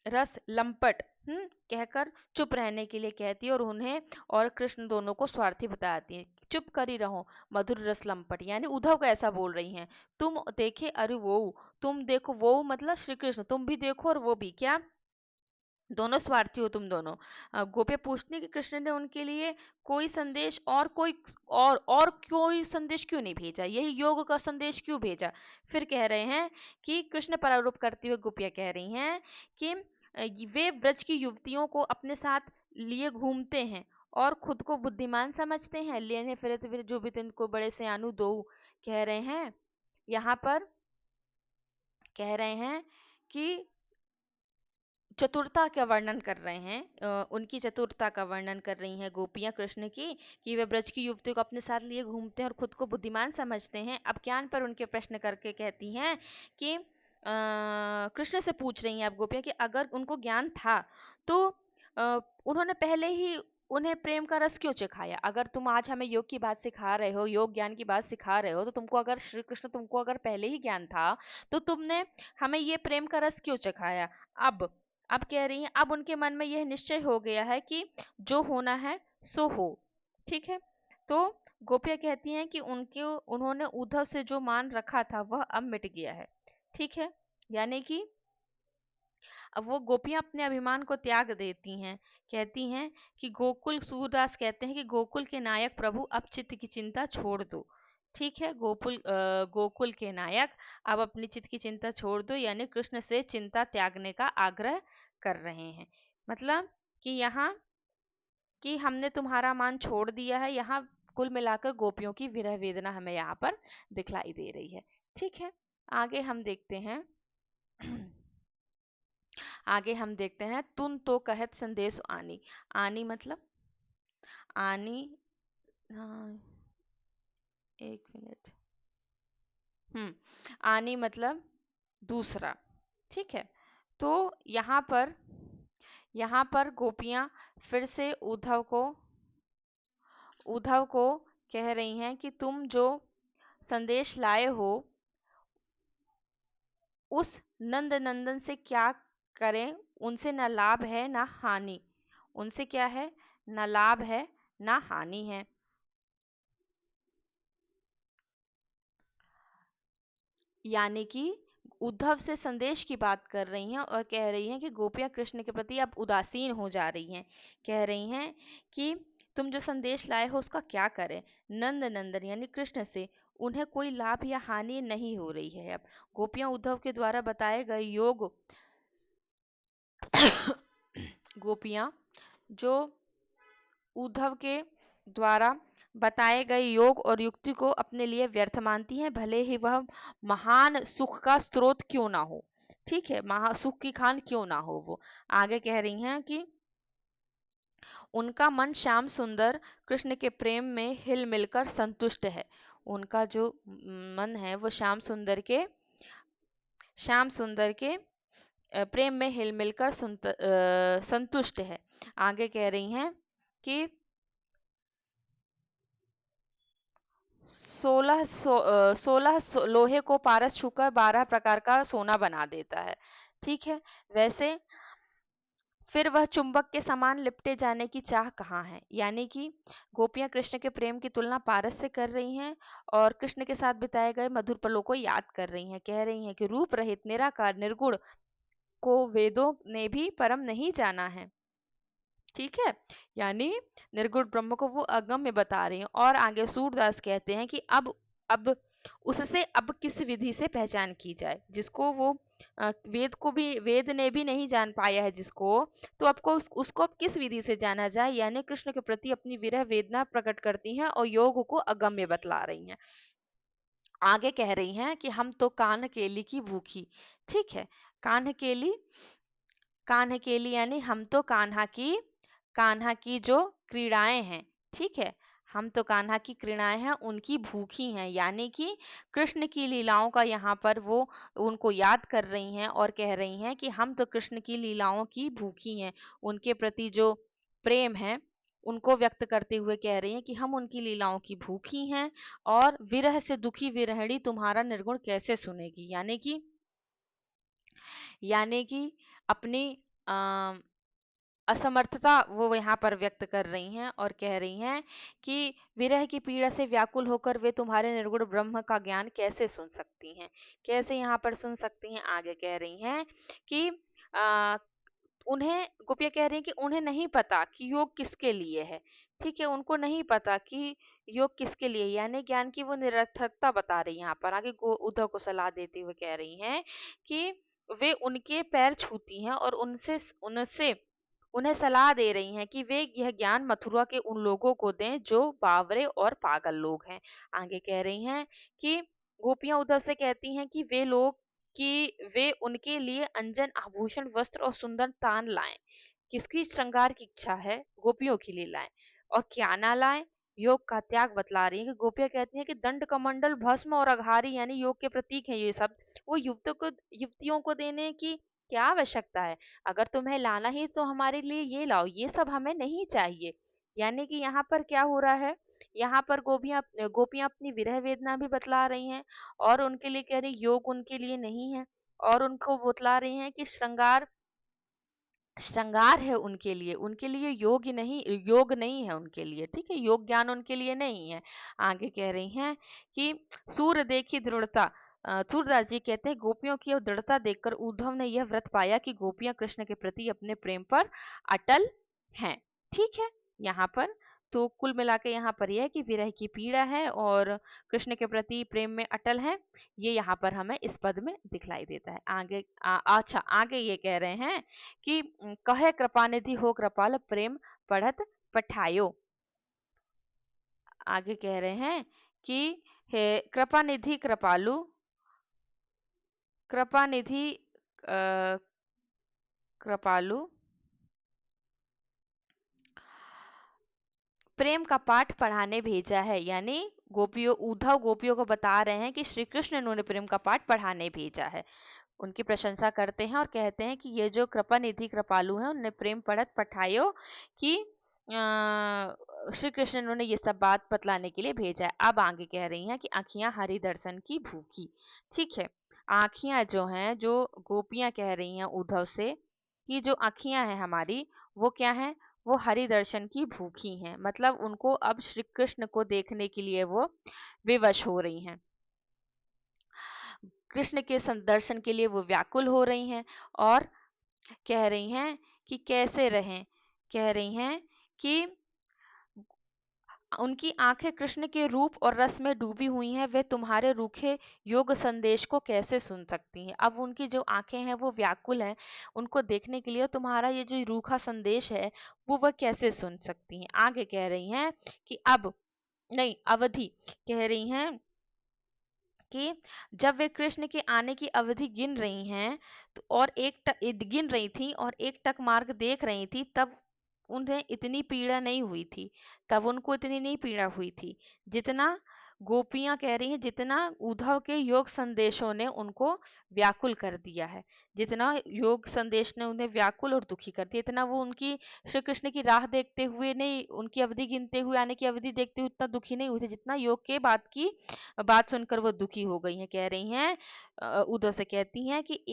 रस लंपट कहकर चुप रहने के लिए कहती है, और उन्हें और कृष्ण दोनों को स्वार्थी बताती है। चुप कर ही रहो मधुर रस लंपट, यानी उद्धव को ऐसा बोल रही हैं। तुम देखे अरे वो, तुम देखो, वो मतलब श्री कृष्ण, तुम भी देखो और वो भी, क्या दोनों स्वार्थी हो तुम दोनों। गोपियां पूछती कि कृष्ण ने उनके लिए कोई संदेश और कोई संदेश क्यों नहीं भेजा, यही योग का संदेश क्यों भेजा। फिर कह रहे हैं कि कृष्ण पर आरोप करते हुए गोपियां कह रही हैं कि वे ब्रज की युवतियों को अपने साथ लिए घूमते हैं और खुद को बुद्धिमान समझते हैं, लेने फिरे जो भी तिनको बड़े सयानु दो। कह रहे हैं यहाँ पर, कह रहे हैं कि चतुरता का वर्णन कर रहे हैं, उनकी चतुरता का वर्णन कर रही हैं गोपियां कृष्ण की, कि वे ब्रज की युवतियों को अपने साथ लिए घूमते हैं और खुद को बुद्धिमान समझते हैं। अब ज्ञान पर उनके प्रश्न करके कहती हैं कि कृष्ण से पूछ रही हैं अब गोपियां कि अगर उनको ज्ञान था तो उन्होंने पहले ही उन्हें प्रेम का रस क्यों चखाया। अगर तुम आज हमें योग की बात सिखा रहे हो, योग ज्ञान की बात सिखा रहे हो, तो तुमको अगर श्री कृष्ण तुमको अगर पहले ही ज्ञान था तो तुमने हमें ये प्रेम का रस क्यों चखाया। अब कह रही हैं, अब उनके मन में यह निश्चय हो गया है कि जो होना है सो हो। ठीक है, तो गोपियां कहती हैं कि उन्होंने उद्धव से जो मान रखा था वह अब मिट गया है। ठीक है, यानी कि अब वो गोपियां अपने अभिमान को त्याग देती हैं। कहती हैं कि गोकुल, सूरदास कहते हैं कि गोकुल के नायक प्रभु अब चित्त की चिंता छोड़ दो। ठीक है, गोकुल के नायक अब अपनी चित्त की चिंता छोड़ दो, यानी कृष्ण से चिंता त्यागने का आग्रह कर रहे हैं। मतलब कि यहाँ कि हमने तुम्हारा मान छोड़ दिया है। यहाँ कुल मिलाकर गोपियों की विरह वेदना हमें यहाँ पर दिखलाई दे रही है। ठीक है, आगे हम देखते हैं आगे हम देखते हैं तुम तो कहत संदेश आनी। आनी मतलब आनी, हाँ एक मिनट, आनी मतलब दूसरा। ठीक है, तो यहाँ पर गोपियां फिर से उद्धव को कह रही हैं कि तुम जो संदेश लाए हो उस नंद नंदन से क्या करें, उनसे न लाभ है न हानि। उनसे क्या है, न लाभ है न हानि है। यानी कि उद्धव से संदेश की बात कर रही हैं और कह रही हैं कि गोपियां कृष्ण के प्रति अब उदासीन हो जा रही हैं। कह रही हैं कि तुम जो संदेश लाए हो उसका क्या करें। नंद नंदन यानी कृष्ण से उन्हें कोई लाभ या हानि नहीं हो रही है। अब गोपियां उद्धव के द्वारा बताए गए योग गोपियां जो उद्धव के द्वारा बताए गए योग और युक्ति को अपने लिए व्यर्थ मानती हैं, भले ही वह महान सुख का स्रोत क्यों ना हो। ठीक है, महा सुख की खान क्यों ना हो वो। आगे कह रही हैं कि उनका मन श्याम सुंदर कृष्ण के प्रेम में हिल मिलकर संतुष्ट है। उनका जो मन है वो श्याम सुंदर के प्रेम में हिल मिलकर संतुष्ट है। आगे कह रही हैं कि 16 लोहे को पारस छूकर 12 प्रकार का सोना बना देता है। ठीक है, वैसे फिर वह चुंबक के समान लिपटे जाने की चाह कहाँ है। यानी कि गोपियां कृष्ण के प्रेम की तुलना पारस से कर रही हैं और कृष्ण के साथ बिताए गए मधुर पलों को याद कर रही हैं। कह रही हैं कि रूप रहित निराकार निर्गुण को वेदों ने भी परम नहीं जाना है। ठीक है, यानी निर्गुण ब्रह्म को वो अगम्य बता रही हैं। और आगे सूरदास कहते हैं कि अब उससे अब किस विधि से पहचान की जाए, जिसको वो वेद ने भी नहीं जान पाया है जिसको, तो आपको उसको अब किस विधि से जाना जाए, यानी कृष्ण के प्रति अपनी विरह वेदना प्रकट करती हैं और योग को अगम्य बतला रही हैं। आगे कह रही हैं कि हम तो कान्ह केली की भूखी। ठीक है, कान्ह केली, कान्ह केली यानी हम तो कान्हा की जो क्रीड़ाएं हैं, ठीक है, हम तो कान्हा की क्रीड़ाएं हैं उनकी भूखी हैं, यानी कि कृष्ण की लीलाओं का यहाँ पर वो उनको याद कर रही हैं और कह रही हैं कि हम तो कृष्ण की लीलाओं की भूखी हैं, उनके प्रति जो प्रेम है उनको व्यक्त करते हुए कह रही हैं कि हम उनकी लीलाओं की भूखी हैं, और विरह से दुखी विरहिणी तुम्हारा निर्गुण कैसे सुनेगी, यानी कि अपनी अ, असमर्थता वो यहाँ पर व्यक्त कर रही हैं और कह रही हैं कि विरह की पीड़ा से व्याकुल होकर वे तुम्हारे निर्गुण ब्रह्म का ज्ञान कैसे सुन सकती हैं, कैसे यहाँ पर सुन सकती हैं। आगे कह रही हैं कि आ, उन्हें गोपियाँ कह रही हैं कि उन्हें नहीं पता कि योग किसके लिए है, ठीक है, उनको नहीं पता कि योग किसके लिए है, यानी ज्ञान की वो निरर्थकता बता रही है। यहाँ पर आगे उद्धव को सलाह देते हुए कह रही हैं कि वे उनके पैर छूती हैं और उनसे उनसे उन्हें सलाह दे रही हैं कि वे यह ज्ञान मथुरा के उन लोगों को दें जो बावरे और पागल लोग हैं। आगे कह रही हैं कि गोपियां उद्धव से कहती हैं कि वे उनके लिए अंजन आभूषण वस्त्र और सुंदर तान लाएं। किसकी श्रृंगार की इच्छा है, गोपियों के लिए लाएं, और क्या ना लाएं, योग का त्याग बतला रही है कि गोपियां कहती हैं कि दंड कमंडल भस्म और अघारी यानी योग के प्रतीक हैं ये सब, वो युवतियों को देने की क्या आवश्यकता है, अगर तुम्हें लाना ही तो हमारे लिए ये लाओ, ये सब हमें नहीं चाहिए। यानी कि यहाँ पर क्या हो रहा है, यहाँ पर गोपियां अपनी विरह वेदना भी बतला रही हैं और उनके लिए कह रही योग उनके लिए नहीं है, और उनको बतला रही हैं कि श्रृंगार श्रृंगार है उनके लिए योग नहीं है उनके लिए, ठीक है, योग ज्ञान उनके लिए नहीं है। आगे कह रही हैं कि सूर देखी दृढ़ता, सूरदास जी कहते हैं गोपियों की दृढ़ता देखकर उद्धव ने यह व्रत पाया कि गोपियां कृष्ण के प्रति अपने प्रेम पर अटल हैं। ठीक है, यहाँ पर तो कुल मिला के यहाँ पर यह है कि विरह की पीड़ा है और कृष्ण के प्रति प्रेम में अटल है, ये यहाँ पर हमें इस पद में दिखलाई देता है। अच्छा आगे ये कह रहे हैं कि कहे कृपानिधि हो कृपाल प्रेम पढ़त पठायो। आगे कह रहे हैं कि हे कृपानिधि कृपालु, कृपानिधि कृपालु प्रेम का पाठ पढ़ाने भेजा है, यानी उद्धव गोपियों को बता रहे हैं कि श्री कृष्ण इन्होंने प्रेम का पाठ पढ़ाने भेजा है, उनकी प्रशंसा करते हैं और कहते हैं कि ये जो कृपा निधि कृपालु है उन्हें प्रेम पढ़त पठायो कि श्री कृष्ण इन्होंने ये सब बात बतलाने के लिए भेजा है। अब आगे कह रही हैं कि आँखियां हरि दर्शन की भूखी। ठीक है, आँखियां जो हैं, जो गोपियां कह रही हैं उद्धव से कि जो आँखियां हैं हमारी वो क्या है, वो हरि दर्शन की भूखी हैं, मतलब उनको अब श्री कृष्ण को देखने के लिए वो विवश हो रही हैं, कृष्ण के दर्शन के लिए वो व्याकुल हो रही हैं और कह रही हैं कि कैसे रहें, कह रही हैं कि उनकी आंखें कृष्ण के रूप और रस में डूबी हुई हैं, वे तुम्हारे रूखे योग संदेश को कैसे सुन सकती हैं। अब उनकी जो आंखें हैं वो व्याकुल हैं, उनको देखने के लिए तुम्हारा ये जो रूखा संदेश है वो वह कैसे सुन सकती हैं। आगे कह रही हैं कि अब नहीं, अवधि कह रही हैं कि जब वे कृष्ण के आने की अवधि गिन रही हैं तो गिन रही थी और एक टक मार्ग देख रही थी, तब उन्हें इतनी पीड़ा नहीं हुई थी, तब उनको इतनी नहीं पीड़ा हुई थी जितना गोपियां कह रही हैं, जितना उद्धव के योग संदेशों ने उनको व्याकुल कर दिया है, जितना योग संदेश ने उन्हें व्याकुल और दुखी कर दिया, इतना वो उनकी श्री कृष्ण की राह देखते हुए नहीं, उनकी अवधि गिनते हुए आने की अवधि देखते हुए उतना दुखी नहीं हुई थी जितना योग के बात सुनकर वो दुखी हो गई हैं। कह रही हैं उद्धव से कहती हैं कि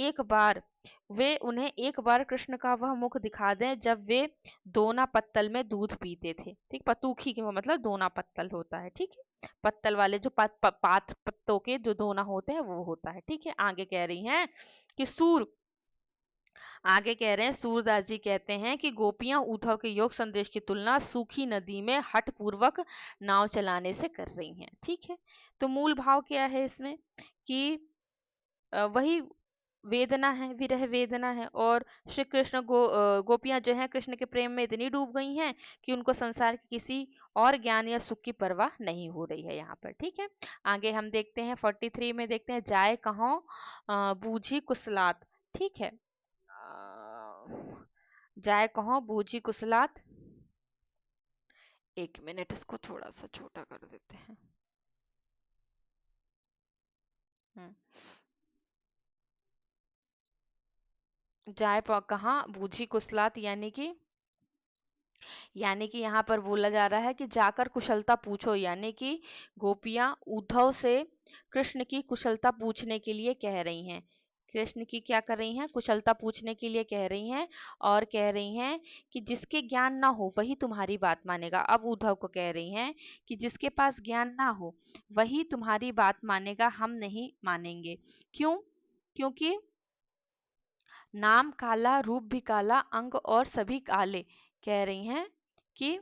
उन्हें एक बार कृष्ण का वह मुख दिखा दें जब वे दोना पत्तल में दूध पीते थे। ठीक, पतूखी के मतलब दोना पत्तल होता है, ठीक है, पत्तल वाले जो पात पत्तों के जो दोना होते हैं वो होता है। ठीक है, आगे कह रही हैं कि सूर आगे कह रहे हैं, सूरदास जी कहते हैं कि गोपियां उद्धव के योग संदेश की तुलना सूखी नदी में हठ पूर्वक नाव चलाने से कर रही हैं। ठीक है, तो मूल भाव क्या है इसमें कि वही वेदना है, विरह वेदना है, और श्री कृष्ण गोपियां जो हैं कृष्ण के प्रेम में इतनी डूब गई हैं कि उनको संसार के किसी और ज्ञान या सुख की परवाह नहीं हो रही है यहाँ पर। ठीक है, आगे हम देखते हैं 43 में, देखते हैं, जाए कहाँ बूझी कुसलात। ठीक है, जाए कहाँ बूझी कुसलात। एक मिनट, इसको थोड़ा सा छोटा कर देते हैं। हम्म, जाए कहाँ बूझी कुसलात, यानी कि यहाँ पर बोला जा रहा है कि जाकर कुशलता पूछो, यानी कि गोपियां उद्धव से कृष्ण की कुशलता पूछने के लिए कह रही हैं। कृष्ण की क्या कर रही हैं, कुशलता पूछने के लिए कह रही हैं, और कह रही हैं कि जिसके ज्ञान ना हो वही तुम्हारी बात मानेगा। अब उद्धव को कह रही हैं कि जिसके पास ज्ञान ना हो वही तुम्हारी बात मानेगा, हम नहीं मानेंगे। क्यों? क्योंकि नाम काला, रूप भी काला, अंग और सभी काले। कह रही हैं कि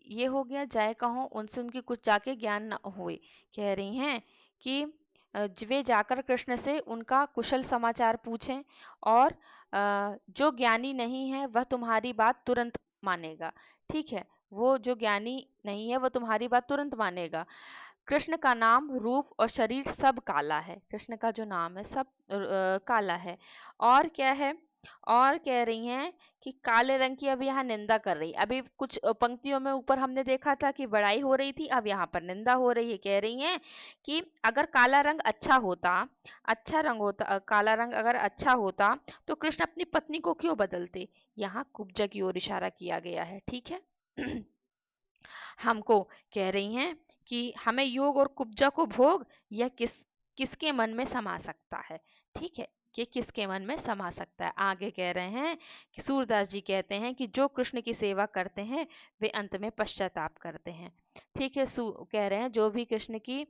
ये हो गया, जाए कहो उनसे उनकी कुछ जाके ज्ञान न हुए। कह रही हैं कि वे जाकर कृष्ण से उनका कुशल समाचार पूछें, और जो ज्ञानी नहीं है वह तुम्हारी बात तुरंत मानेगा। ठीक है, वो जो ज्ञानी नहीं है वह तुम्हारी बात तुरंत मानेगा। कृष्ण का नाम, रूप और शरीर सब काला है। कृष्ण का जो नाम है सब काला है। और क्या है, और कह रही हैं कि काले रंग की अब यहाँ निंदा कर रही। अभी कुछ पंक्तियों में ऊपर हमने देखा था कि बड़ाई हो रही थी, अब यहाँ पर निंदा हो रही है। कह रही हैं कि अगर काला रंग अच्छा होता, अच्छा रंग होता, काला रंग अगर अच्छा होता तो कृष्ण अपनी पत्नी को क्यों बदलते। यहाँ कुब्जा की ओर इशारा किया गया है। ठीक है, हमको कह रही हैं कि हमें योग और कुब्जा को भोग, यह किसके मन में समा सकता है। ठीक है, कि किसके मन में समा सकता है। आगे कह रहे हैं कि सूरदास जी कहते हैं कि जो कृष्ण की सेवा करते हैं वे अंत में पश्चाताप करते हैं। ठीक है, कह रहे हैं जो भी कृष्ण की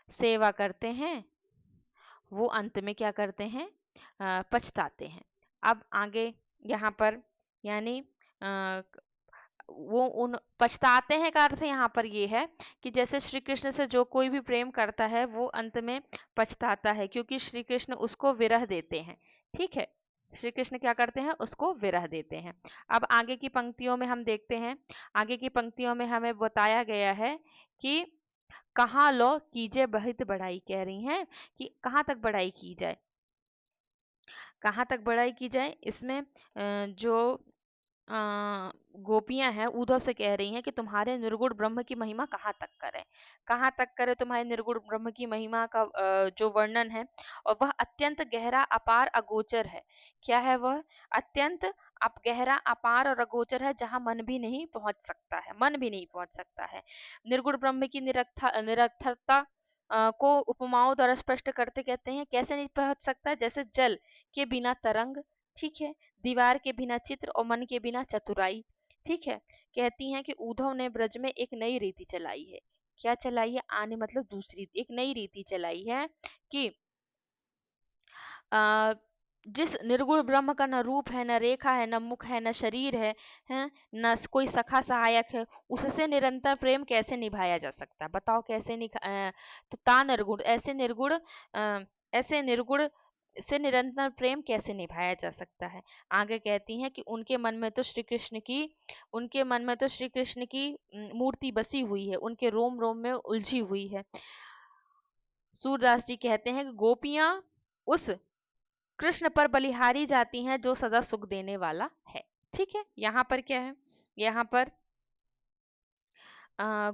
सेवा करते हैं वो अंत में क्या करते हैं, पछताते हैं। अब आगे यहाँ पर, यानी वो उन पछताते हैं का अर्थ यहाँ पर ये है कि जैसे श्री कृष्ण से जो कोई भी प्रेम करता है वो अंत में पछताता है, क्योंकि श्री कृष्ण उसको विरह देते हैं। ठीक है, श्री कृष्ण क्या करते हैं, उसको विरह देते हैं। अब आगे की पंक्तियों में हम देखते हैं, आगे की पंक्तियों में हमें बताया गया है कि कहाँ लो कीजिए बहुत बढ़ाई। कह रही हैं कि कहाँ तक बढ़ाई की जाए, कहाँ तक बढ़ाई की जाए। इसमें जो गोपियां हैं उद्धव से कह रही हैं कि तुम्हारे निर्गुण ब्रह्म की महिमा कहाँ तक करें, कहाँ तक करें तुम्हारे निर्गुण ब्रह्म की महिमा का जो वर्णन है, और वह अत्यंत गहरा, अपार, अगोचर है। क्या है वह? अत्यंत अप गहरा, अपार और अगोचर है, जहां मन भी नहीं पहुंच सकता है, मन भी नहीं पहुंच सकता है। निर्गुण ब्रह्म की निरर्थकता को उपमाओं द्वारा स्पष्ट करते कहते हैं कैसे नहीं पहुंच सकता, जैसे जल के बिना तरंग, ठीक है, दीवार के बिना चित्र और मन के बिना चतुराई। ठीक है, कहती हैं कि उद्धव ने ब्रज में एक नई रीति चलाई है। क्या चलाई है? आने मतलब दूसरी एक नई रीति चलाई है कि आ, जिस निर्गुण ब्रह्म का न रूप है, न रेखा है, न मुख है, न शरीर है न कोई सखा सहायक है, उससे निरंतर प्रेम कैसे निभाया जा सकता है? बताओ कैसे तो ता निर्गुण, ऐसे निर्गुण से निरंतर प्रेम कैसे निभाया जा सकता है? आगे कहती हैं कि उनके मन में तो श्री कृष्ण की मूर्ति बसी हुई है, उनके रोम रोम में उलझी हुई है। सूरदास जी कहते हैं कि गोपियां उस कृष्ण पर बलिहारी जाती हैं जो सदा सुख देने वाला है। ठीक है, यहाँ पर क्या है, यहाँ पर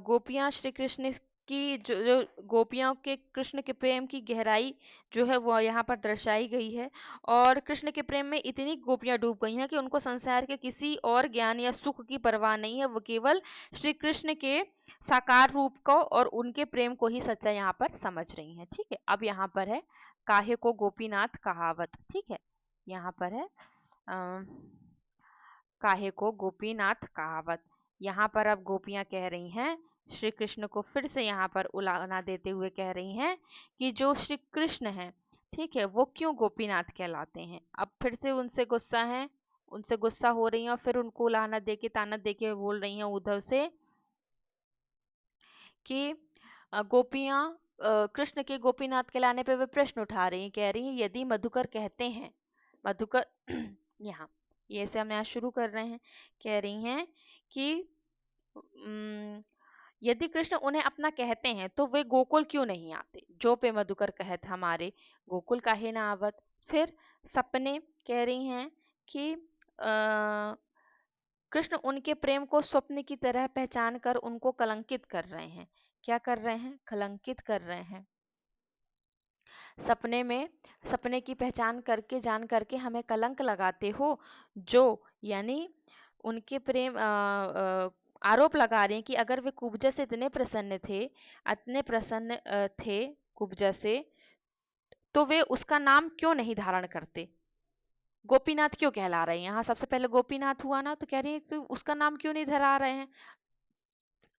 गोपियां श्री कृष्ण की जो गोपियों के कृष्ण के प्रेम की गहराई जो है वो यहाँ पर दर्शाई गई है। और कृष्ण के प्रेम में इतनी गोपियां डूब गई हैं कि उनको संसार के किसी और ज्ञान या सुख की परवाह नहीं है, वो केवल श्री कृष्ण के साकार रूप को और उनके प्रेम को ही सच्चा यहाँ पर समझ रही हैं। ठीक है, अब यहाँ पर है काहे को गोपीनाथ कहावत। ठीक है, यहाँ पर है काहे को गोपीनाथ कहावत। यहाँ पर अब गोपियां कह रही हैं, श्री कृष्ण को फिर से यहाँ पर उलाहना देते हुए कह रही हैं कि जो श्री कृष्ण है, ठीक है, वो क्यों गोपीनाथ कहलाते हैं। अब फिर से उनसे गुस्सा है, उनसे गुस्सा हो रही हैं और फिर उनको लाना देके ताना देके बोल रही हैं उद्धव से कि गोपियां कृष्ण के गोपीनाथ कहलाने पे वे प्रश्न उठा रही हैं, कह रही हैं यदि मधुकर कहते हैं, मधुकर यहाँ ये से हम यहाँ शुरू कर रहे हैं, कह रही हैं कि यदि कृष्ण उन्हें अपना कहते हैं तो वे गोकुल क्यों नहीं आते, जो पे मधुकर कहत हमारे गोकुल काहे ना आवत। फिर सपने कह रही हैं कि कृष्ण उनके प्रेम को स्वप्न की तरह पहचान कर उनको कलंकित कर रहे हैं। क्या कर रहे हैं, कलंकित कर रहे हैं। सपने में, सपने की पहचान करके जान करके हमें कलंक लगाते हो, जो यानी उनके प्रेम आरोप लगा रहे हैं कि अगर वे कुब्जा से इतने प्रसन्न थे, इतने प्रसन्न थे कुब्जा से, तो वे उसका नाम क्यों नहीं धारण करते, गोपीनाथ क्यों कहला रहे हैं। यहाँ सबसे पहले गोपीनाथ हुआ ना, तो कह रही है तो उसका नाम क्यों नहीं धरा रहे हैं,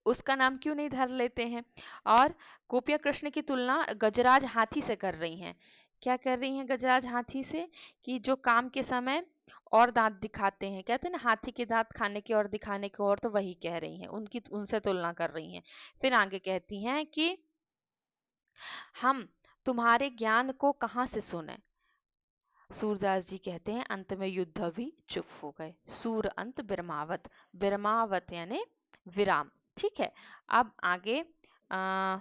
उसका नाम क्यों नहीं धर लेते हैं। और गोपिया कृष्ण की तुलना गजराज हाथी से कर रही हैं। क्या कर रही हैं गजराज हाथी से, कि जो काम के समय और दांत दिखाते हैं, कहते हैं ना हाथी के दांत खाने के और दिखाने के और, तो वही कह रही हैं, उनकी उनसे तुलना कर रही हैं। फिर आगे कहती हैं कि हम तुम्हारे ज्ञान को कहाँ से सुने। सूरदास जी कहते हैं अंत में युद्ध भी चुप हो गए, सूर अंत बिरमावत, बिरमावत यानी विराम। ठीक है, अब आगे आ,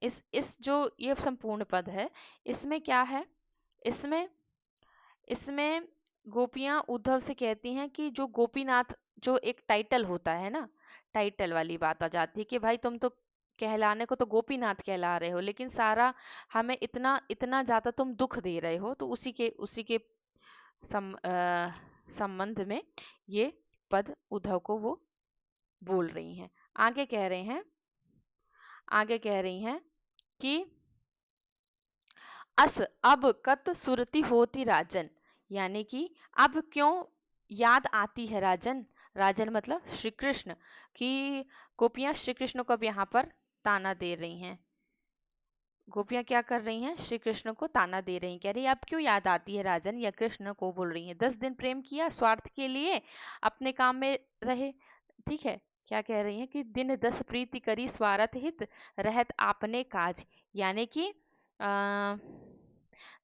इस जो ये संपूर्ण पद है, इसमें क्या है, इसमें इसमें गोपियां उद्धव से कहती हैं कि जो गोपीनाथ, जो एक टाइटल होता है ना, टाइटल वाली बात आ जाती है कि भाई तुम तो कहलाने को तो गोपीनाथ कहला रहे हो, लेकिन सारा हमें इतना इतना ज्यादा तुम दुख दे रहे हो, तो उसी के संबंध में ये पद उद्धव को वो बोल रही हैं। आगे कह रहे हैं, आगे कह रही हैं कि अस अब कत सुरती होती राजन, यानी कि अब क्यों याद आती है राजन, राजन मतलब श्री कृष्ण, कि गोपियां श्री कृष्ण को अब यहाँ पर ताना दे रही हैं। गोपियां क्या कर रही हैं, श्री कृष्ण को ताना दे रही हैं, कह रही अब क्यों याद आती है राजन, या कृष्ण को बोल रही हैं। 10 दिन प्रेम किया स्वार्थ के लिए, अपने काम में रहे। ठीक है, क्या कह रही हैं कि दिन 10 प्रीति करी स्वार्थ हित, रहत आपने काज, यानी कि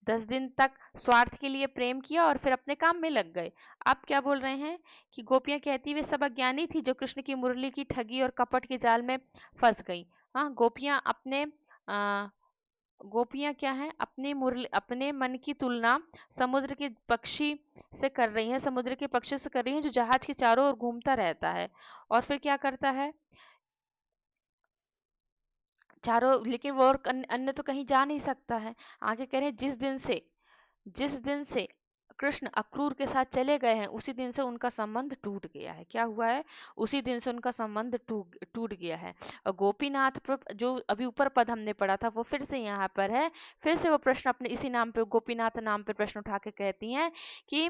10 दिन तक स्वार्थ के लिए प्रेम किया और फिर अपने काम में लग गए। आप क्या बोल रहे हैं कि गोपियां कहती वे सब अज्ञानी थी जो कृष्ण की मुरली की ठगी और कपट के जाल में फंस गई। हाँ, गोपियां अपने गोपियां क्या है, अपनी मुरली, अपने मन की तुलना समुद्र के पक्षी से कर रही हैं, समुद्र के पक्षी से कर रही हैं जो जहाज के चारों ओर घूमता रहता है और फिर क्या करता है, चारों, लेकिन वो और अन्य तो कहीं जा नहीं सकता है। आगे कह रहे हैं जिस दिन से कृष्ण अक्रूर के साथ चले गए हैं, उसी दिन से उनका संबंध टूट गया है। क्या हुआ है, उसी दिन से उनका संबंध टूट गया है। और गोपीनाथ पर जो अभी ऊपर पद हमने पढ़ा था वो फिर से यहाँ पर है, फिर से वो प्रश्न अपने इसी नाम पे, गोपीनाथ नाम पे प्रश्न उठा के कहती हैं कि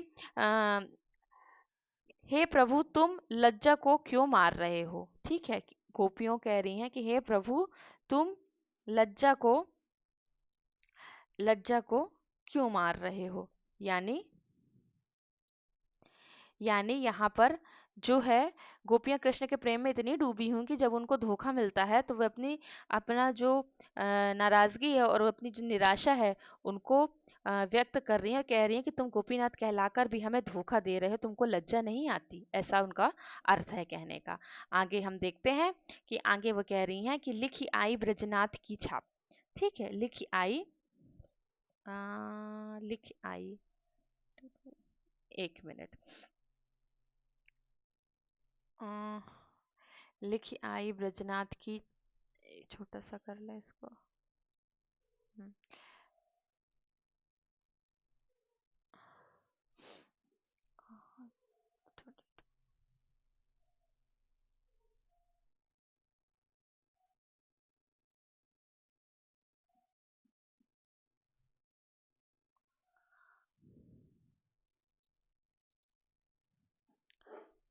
हे प्रभु तुम लज्जा को क्यों मार रहे हो। ठीक है, गोपियों कह रही हैं कि हे प्रभु तुम लज्जा को लज्जा को क्यों मार रहे हो, यानी यानी यहाँ पर जो है गोपियां कृष्ण के प्रेम में इतनी डूबी हुई कि जब उनको धोखा मिलता है तो वे अपना जो नाराजगी है और अपनी जो निराशा है उनको व्यक्त कर रही हैं, कह रही हैं कि तुम गोपीनाथ कहलाकर भी हमें धोखा दे रहे हो, तुमको लज्जा नहीं आती, ऐसा उनका अर्थ है कहने का। आगे हम देखते हैं कि आगे वो कह रही हैं कि लिखी आई ब्रजनाथ की छाप। ठीक है, लिखी आई, लिखी आई, एक मिनट, अ, लिखी आई ब्रजनाथ की, छोटा सा कर ले इसको। हम्म,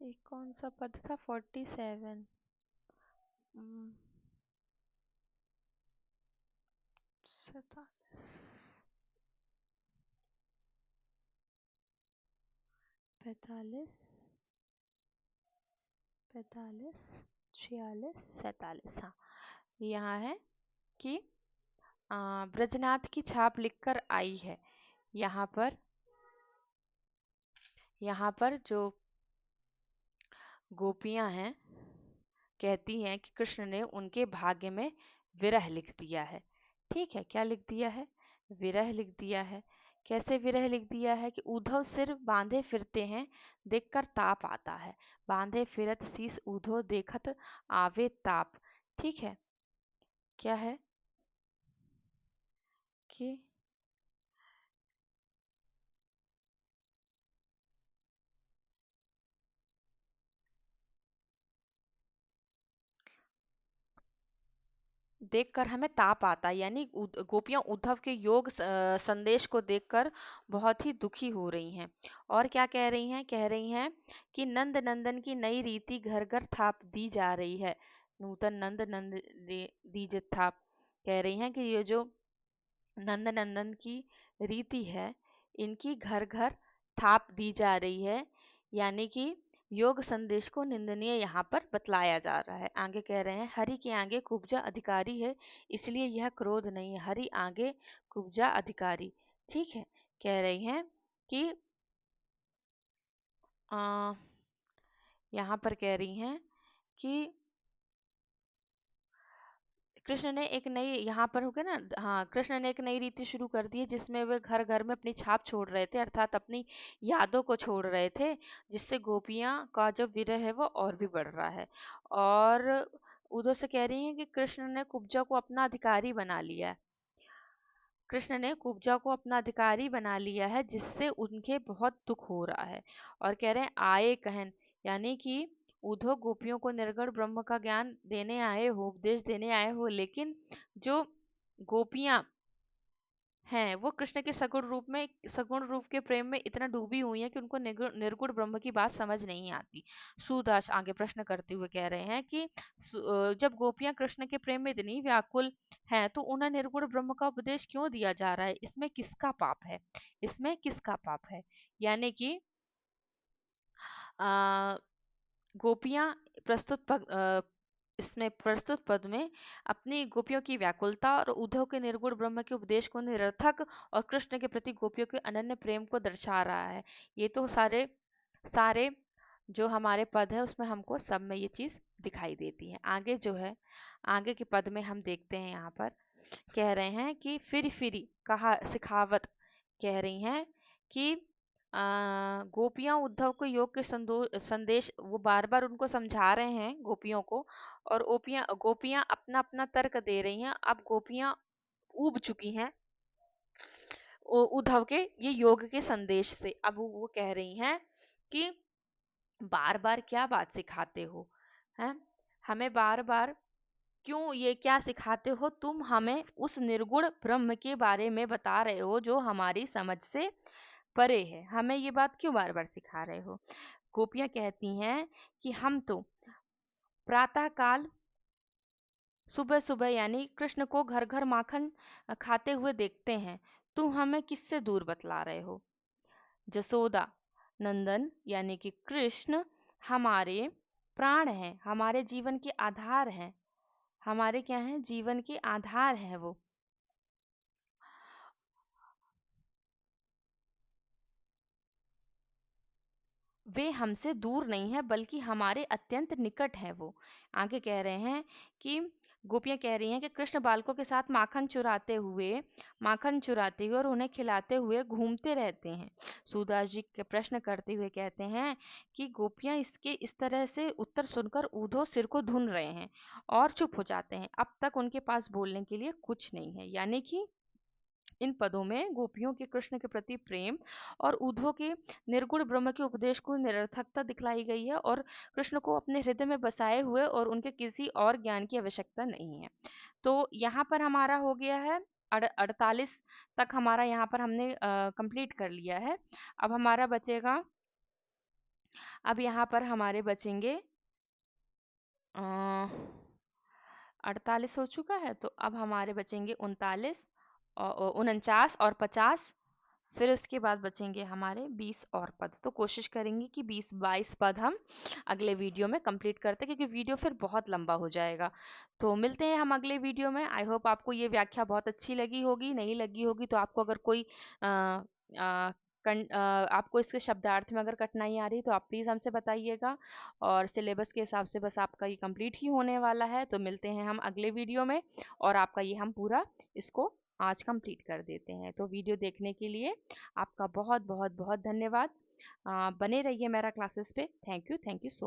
ये कौन सा पद था, 47, 47, 45, 45, 46, 47। हाँ, यहाँ है कि ब्रजनाथ की छाप लिखकर आई है। यहाँ पर जो गोपियां हैं कहती हैं कि कृष्ण ने उनके भाग्य में विरह लिख दिया है। ठीक है, क्या लिख दिया है? विरह लिख दिया है। कैसे विरह लिख दिया है? कि उद्धव सिर बांधे फिरते हैं, देखकर ताप आता है। बांधे फिरत शीस उद्धव देखत आवे ताप। ठीक है, क्या है कि देखकर हमें ताप आता है, यानी गोपियां उद्धव के योग संदेश को देखकर बहुत ही दुखी हो रही हैं। और क्या कह रही हैं? कह रही हैं कि नंद नंदन की नई रीति घर घर थाप दी जा रही है। नूतन नंद नंद दीजिए थाप। कह रही हैं कि ये जो नंद नंदन की रीति है, इनकी घर घर थाप दी जा रही है, यानी कि योग संदेश को निंदनीय यहाँ पर बतलाया जा रहा है। आगे कह रहे हैं हरि के आगे कुब्जा अधिकारी है, इसलिए यह क्रोध नहीं है। हरि आगे कुब्जा अधिकारी। ठीक है, कह रही हैं कि यहाँ पर कह रही हैं कि कृष्ण ने एक नई, यहाँ पर हो गया ना, हाँ, कृष्ण ने एक नई रीति शुरू कर दी है जिसमें वे घर घर में अपनी छाप छोड़ रहे थे, अर्थात अपनी यादों को छोड़ रहे थे, जिससे गोपियां का जो विरह है वो और भी बढ़ रहा है। और उधर से कह रही हैं कि कृष्ण ने कुब्जा को अपना अधिकारी बना लिया है। कृष्ण ने कुब्जा को अपना अधिकारी बना लिया है, जिससे उनके बहुत दुख हो रहा है। और कह रहे हैं आए कहन, यानी कि उद्धव गोपियों को निर्गुण ब्रह्म का ज्ञान देने आए हो, उपदेश देने आए हो, लेकिन जो गोपियां हैं वो कृष्ण के सगुण रूप के प्रेम में इतना डूबी हुई हैं कि उनको निर्गुण ब्रह्म की बात समझ नहीं आती। सूरदास आगे प्रश्न करते हुए कह रहे हैं कि जब गोपियां कृष्ण के प्रेम में इतनी व्याकुल हैं तो उन्हें निर्गुण ब्रह्म का उपदेश क्यों दिया जा रहा है? इसमें किसका पाप है? इसमें किसका पाप है? यानी कि आ, गोपियां इसमें प्रस्तुत पद में अपनी गोपियों की व्याकुलता और उद्धव के निर्गुण ब्रह्म के उपदेश को निरर्थक और कृष्ण के प्रति गोपियों के अनन्य प्रेम को दर्शा रहा है। ये तो सारे सारे जो हमारे पद है उसमें हमको सब में ये चीज दिखाई देती है। आगे जो है, आगे के पद में हम देखते हैं, यहाँ पर कह रहे हैं कि फिर फिरी कहा सिखावत। कह रही हैं कि गोपियां उद्धव को योग के संदेश वो बार बार उनको समझा रहे हैं गोपियों को, और गोपियां गोपियां अपना अपना तर्क दे रही हैं। अब गोपियां ऊब चुकी हैं उद्धव के ये योग के संदेश से। अब वो कह रही हैं कि बार बार क्या बात सिखाते हो, हैं? हमें बार बार क्यों ये क्या सिखाते हो? तुम हमें उस निर्गुण ब्रह्म के बारे में बता रहे हो जो हमारी समझ से परे है, हमें ये बात क्यों बार बार सिखा रहे हो? गोपियां कहती हैं कि हम तो प्रातः काल सुबह सुबह यानी कृष्ण को घर घर माखन खाते हुए देखते हैं, तुम हमें किससे दूर बतला रहे हो? जसोदा नंदन यानी कि कृष्ण हमारे प्राण हैं, हमारे जीवन के आधार हैं, हमारे क्या हैं? जीवन के आधार हैं वो। वे हमसे दूर नहीं है बल्कि हमारे अत्यंत निकट है वो। आगे कह रहे हैं कि गोपियां कह रही हैं कि कृष्ण बालकों के साथ माखन चुराते हुए और उन्हें खिलाते हुए घूमते रहते हैं। सूदास जी के प्रश्न करते हुए कहते हैं कि गोपियां इसके इस तरह से उत्तर सुनकर ऊधो सिर को धुन रहे हैं और चुप हो जाते हैं। अब तक उनके पास बोलने के लिए कुछ नहीं है। यानी कि इन पदों में गोपियों के कृष्ण के प्रति प्रेम और उद्धव के निर्गुण ब्रह्म के उपदेश को निरर्थकता दिखलाई गई है, और कृष्ण को अपने हृदय में बसाए हुए और उनके किसी और ज्ञान की आवश्यकता नहीं है। तो यहाँ पर हमारा हो गया है 48 तक, हमारा यहाँ पर हमने कंप्लीट कर लिया है। अब हमारा बचेगा, अब यहाँ पर हमारे बचेंगे 48 हो चुका है, तो अब हमारे बचेंगे 39 और 49 और 50, फिर उसके बाद बचेंगे हमारे 20 और पद। तो कोशिश करेंगे कि 20-22 पद हम अगले वीडियो में कंप्लीट करते, क्योंकि वीडियो फिर बहुत लंबा हो जाएगा। तो मिलते हैं हम अगले वीडियो में। आई होप आपको ये व्याख्या बहुत अच्छी लगी होगी। नहीं लगी होगी तो आपको अगर कोई अ, अ, आपको इसके शब्दार्थ में अगर कठिनाई आ रही तो आप प्लीज़ हमसे बताइएगा। और सिलेबस के हिसाब से बस आपका ये कंप्लीट ही होने वाला है। तो मिलते हैं हम अगले वीडियो में, और आपका ये हम पूरा इसको आज कंप्लीट कर देते हैं। तो वीडियो देखने के लिए आपका बहुत बहुत बहुत धन्यवाद। बने रहिए मेरा क्लासेस पे। Thank you so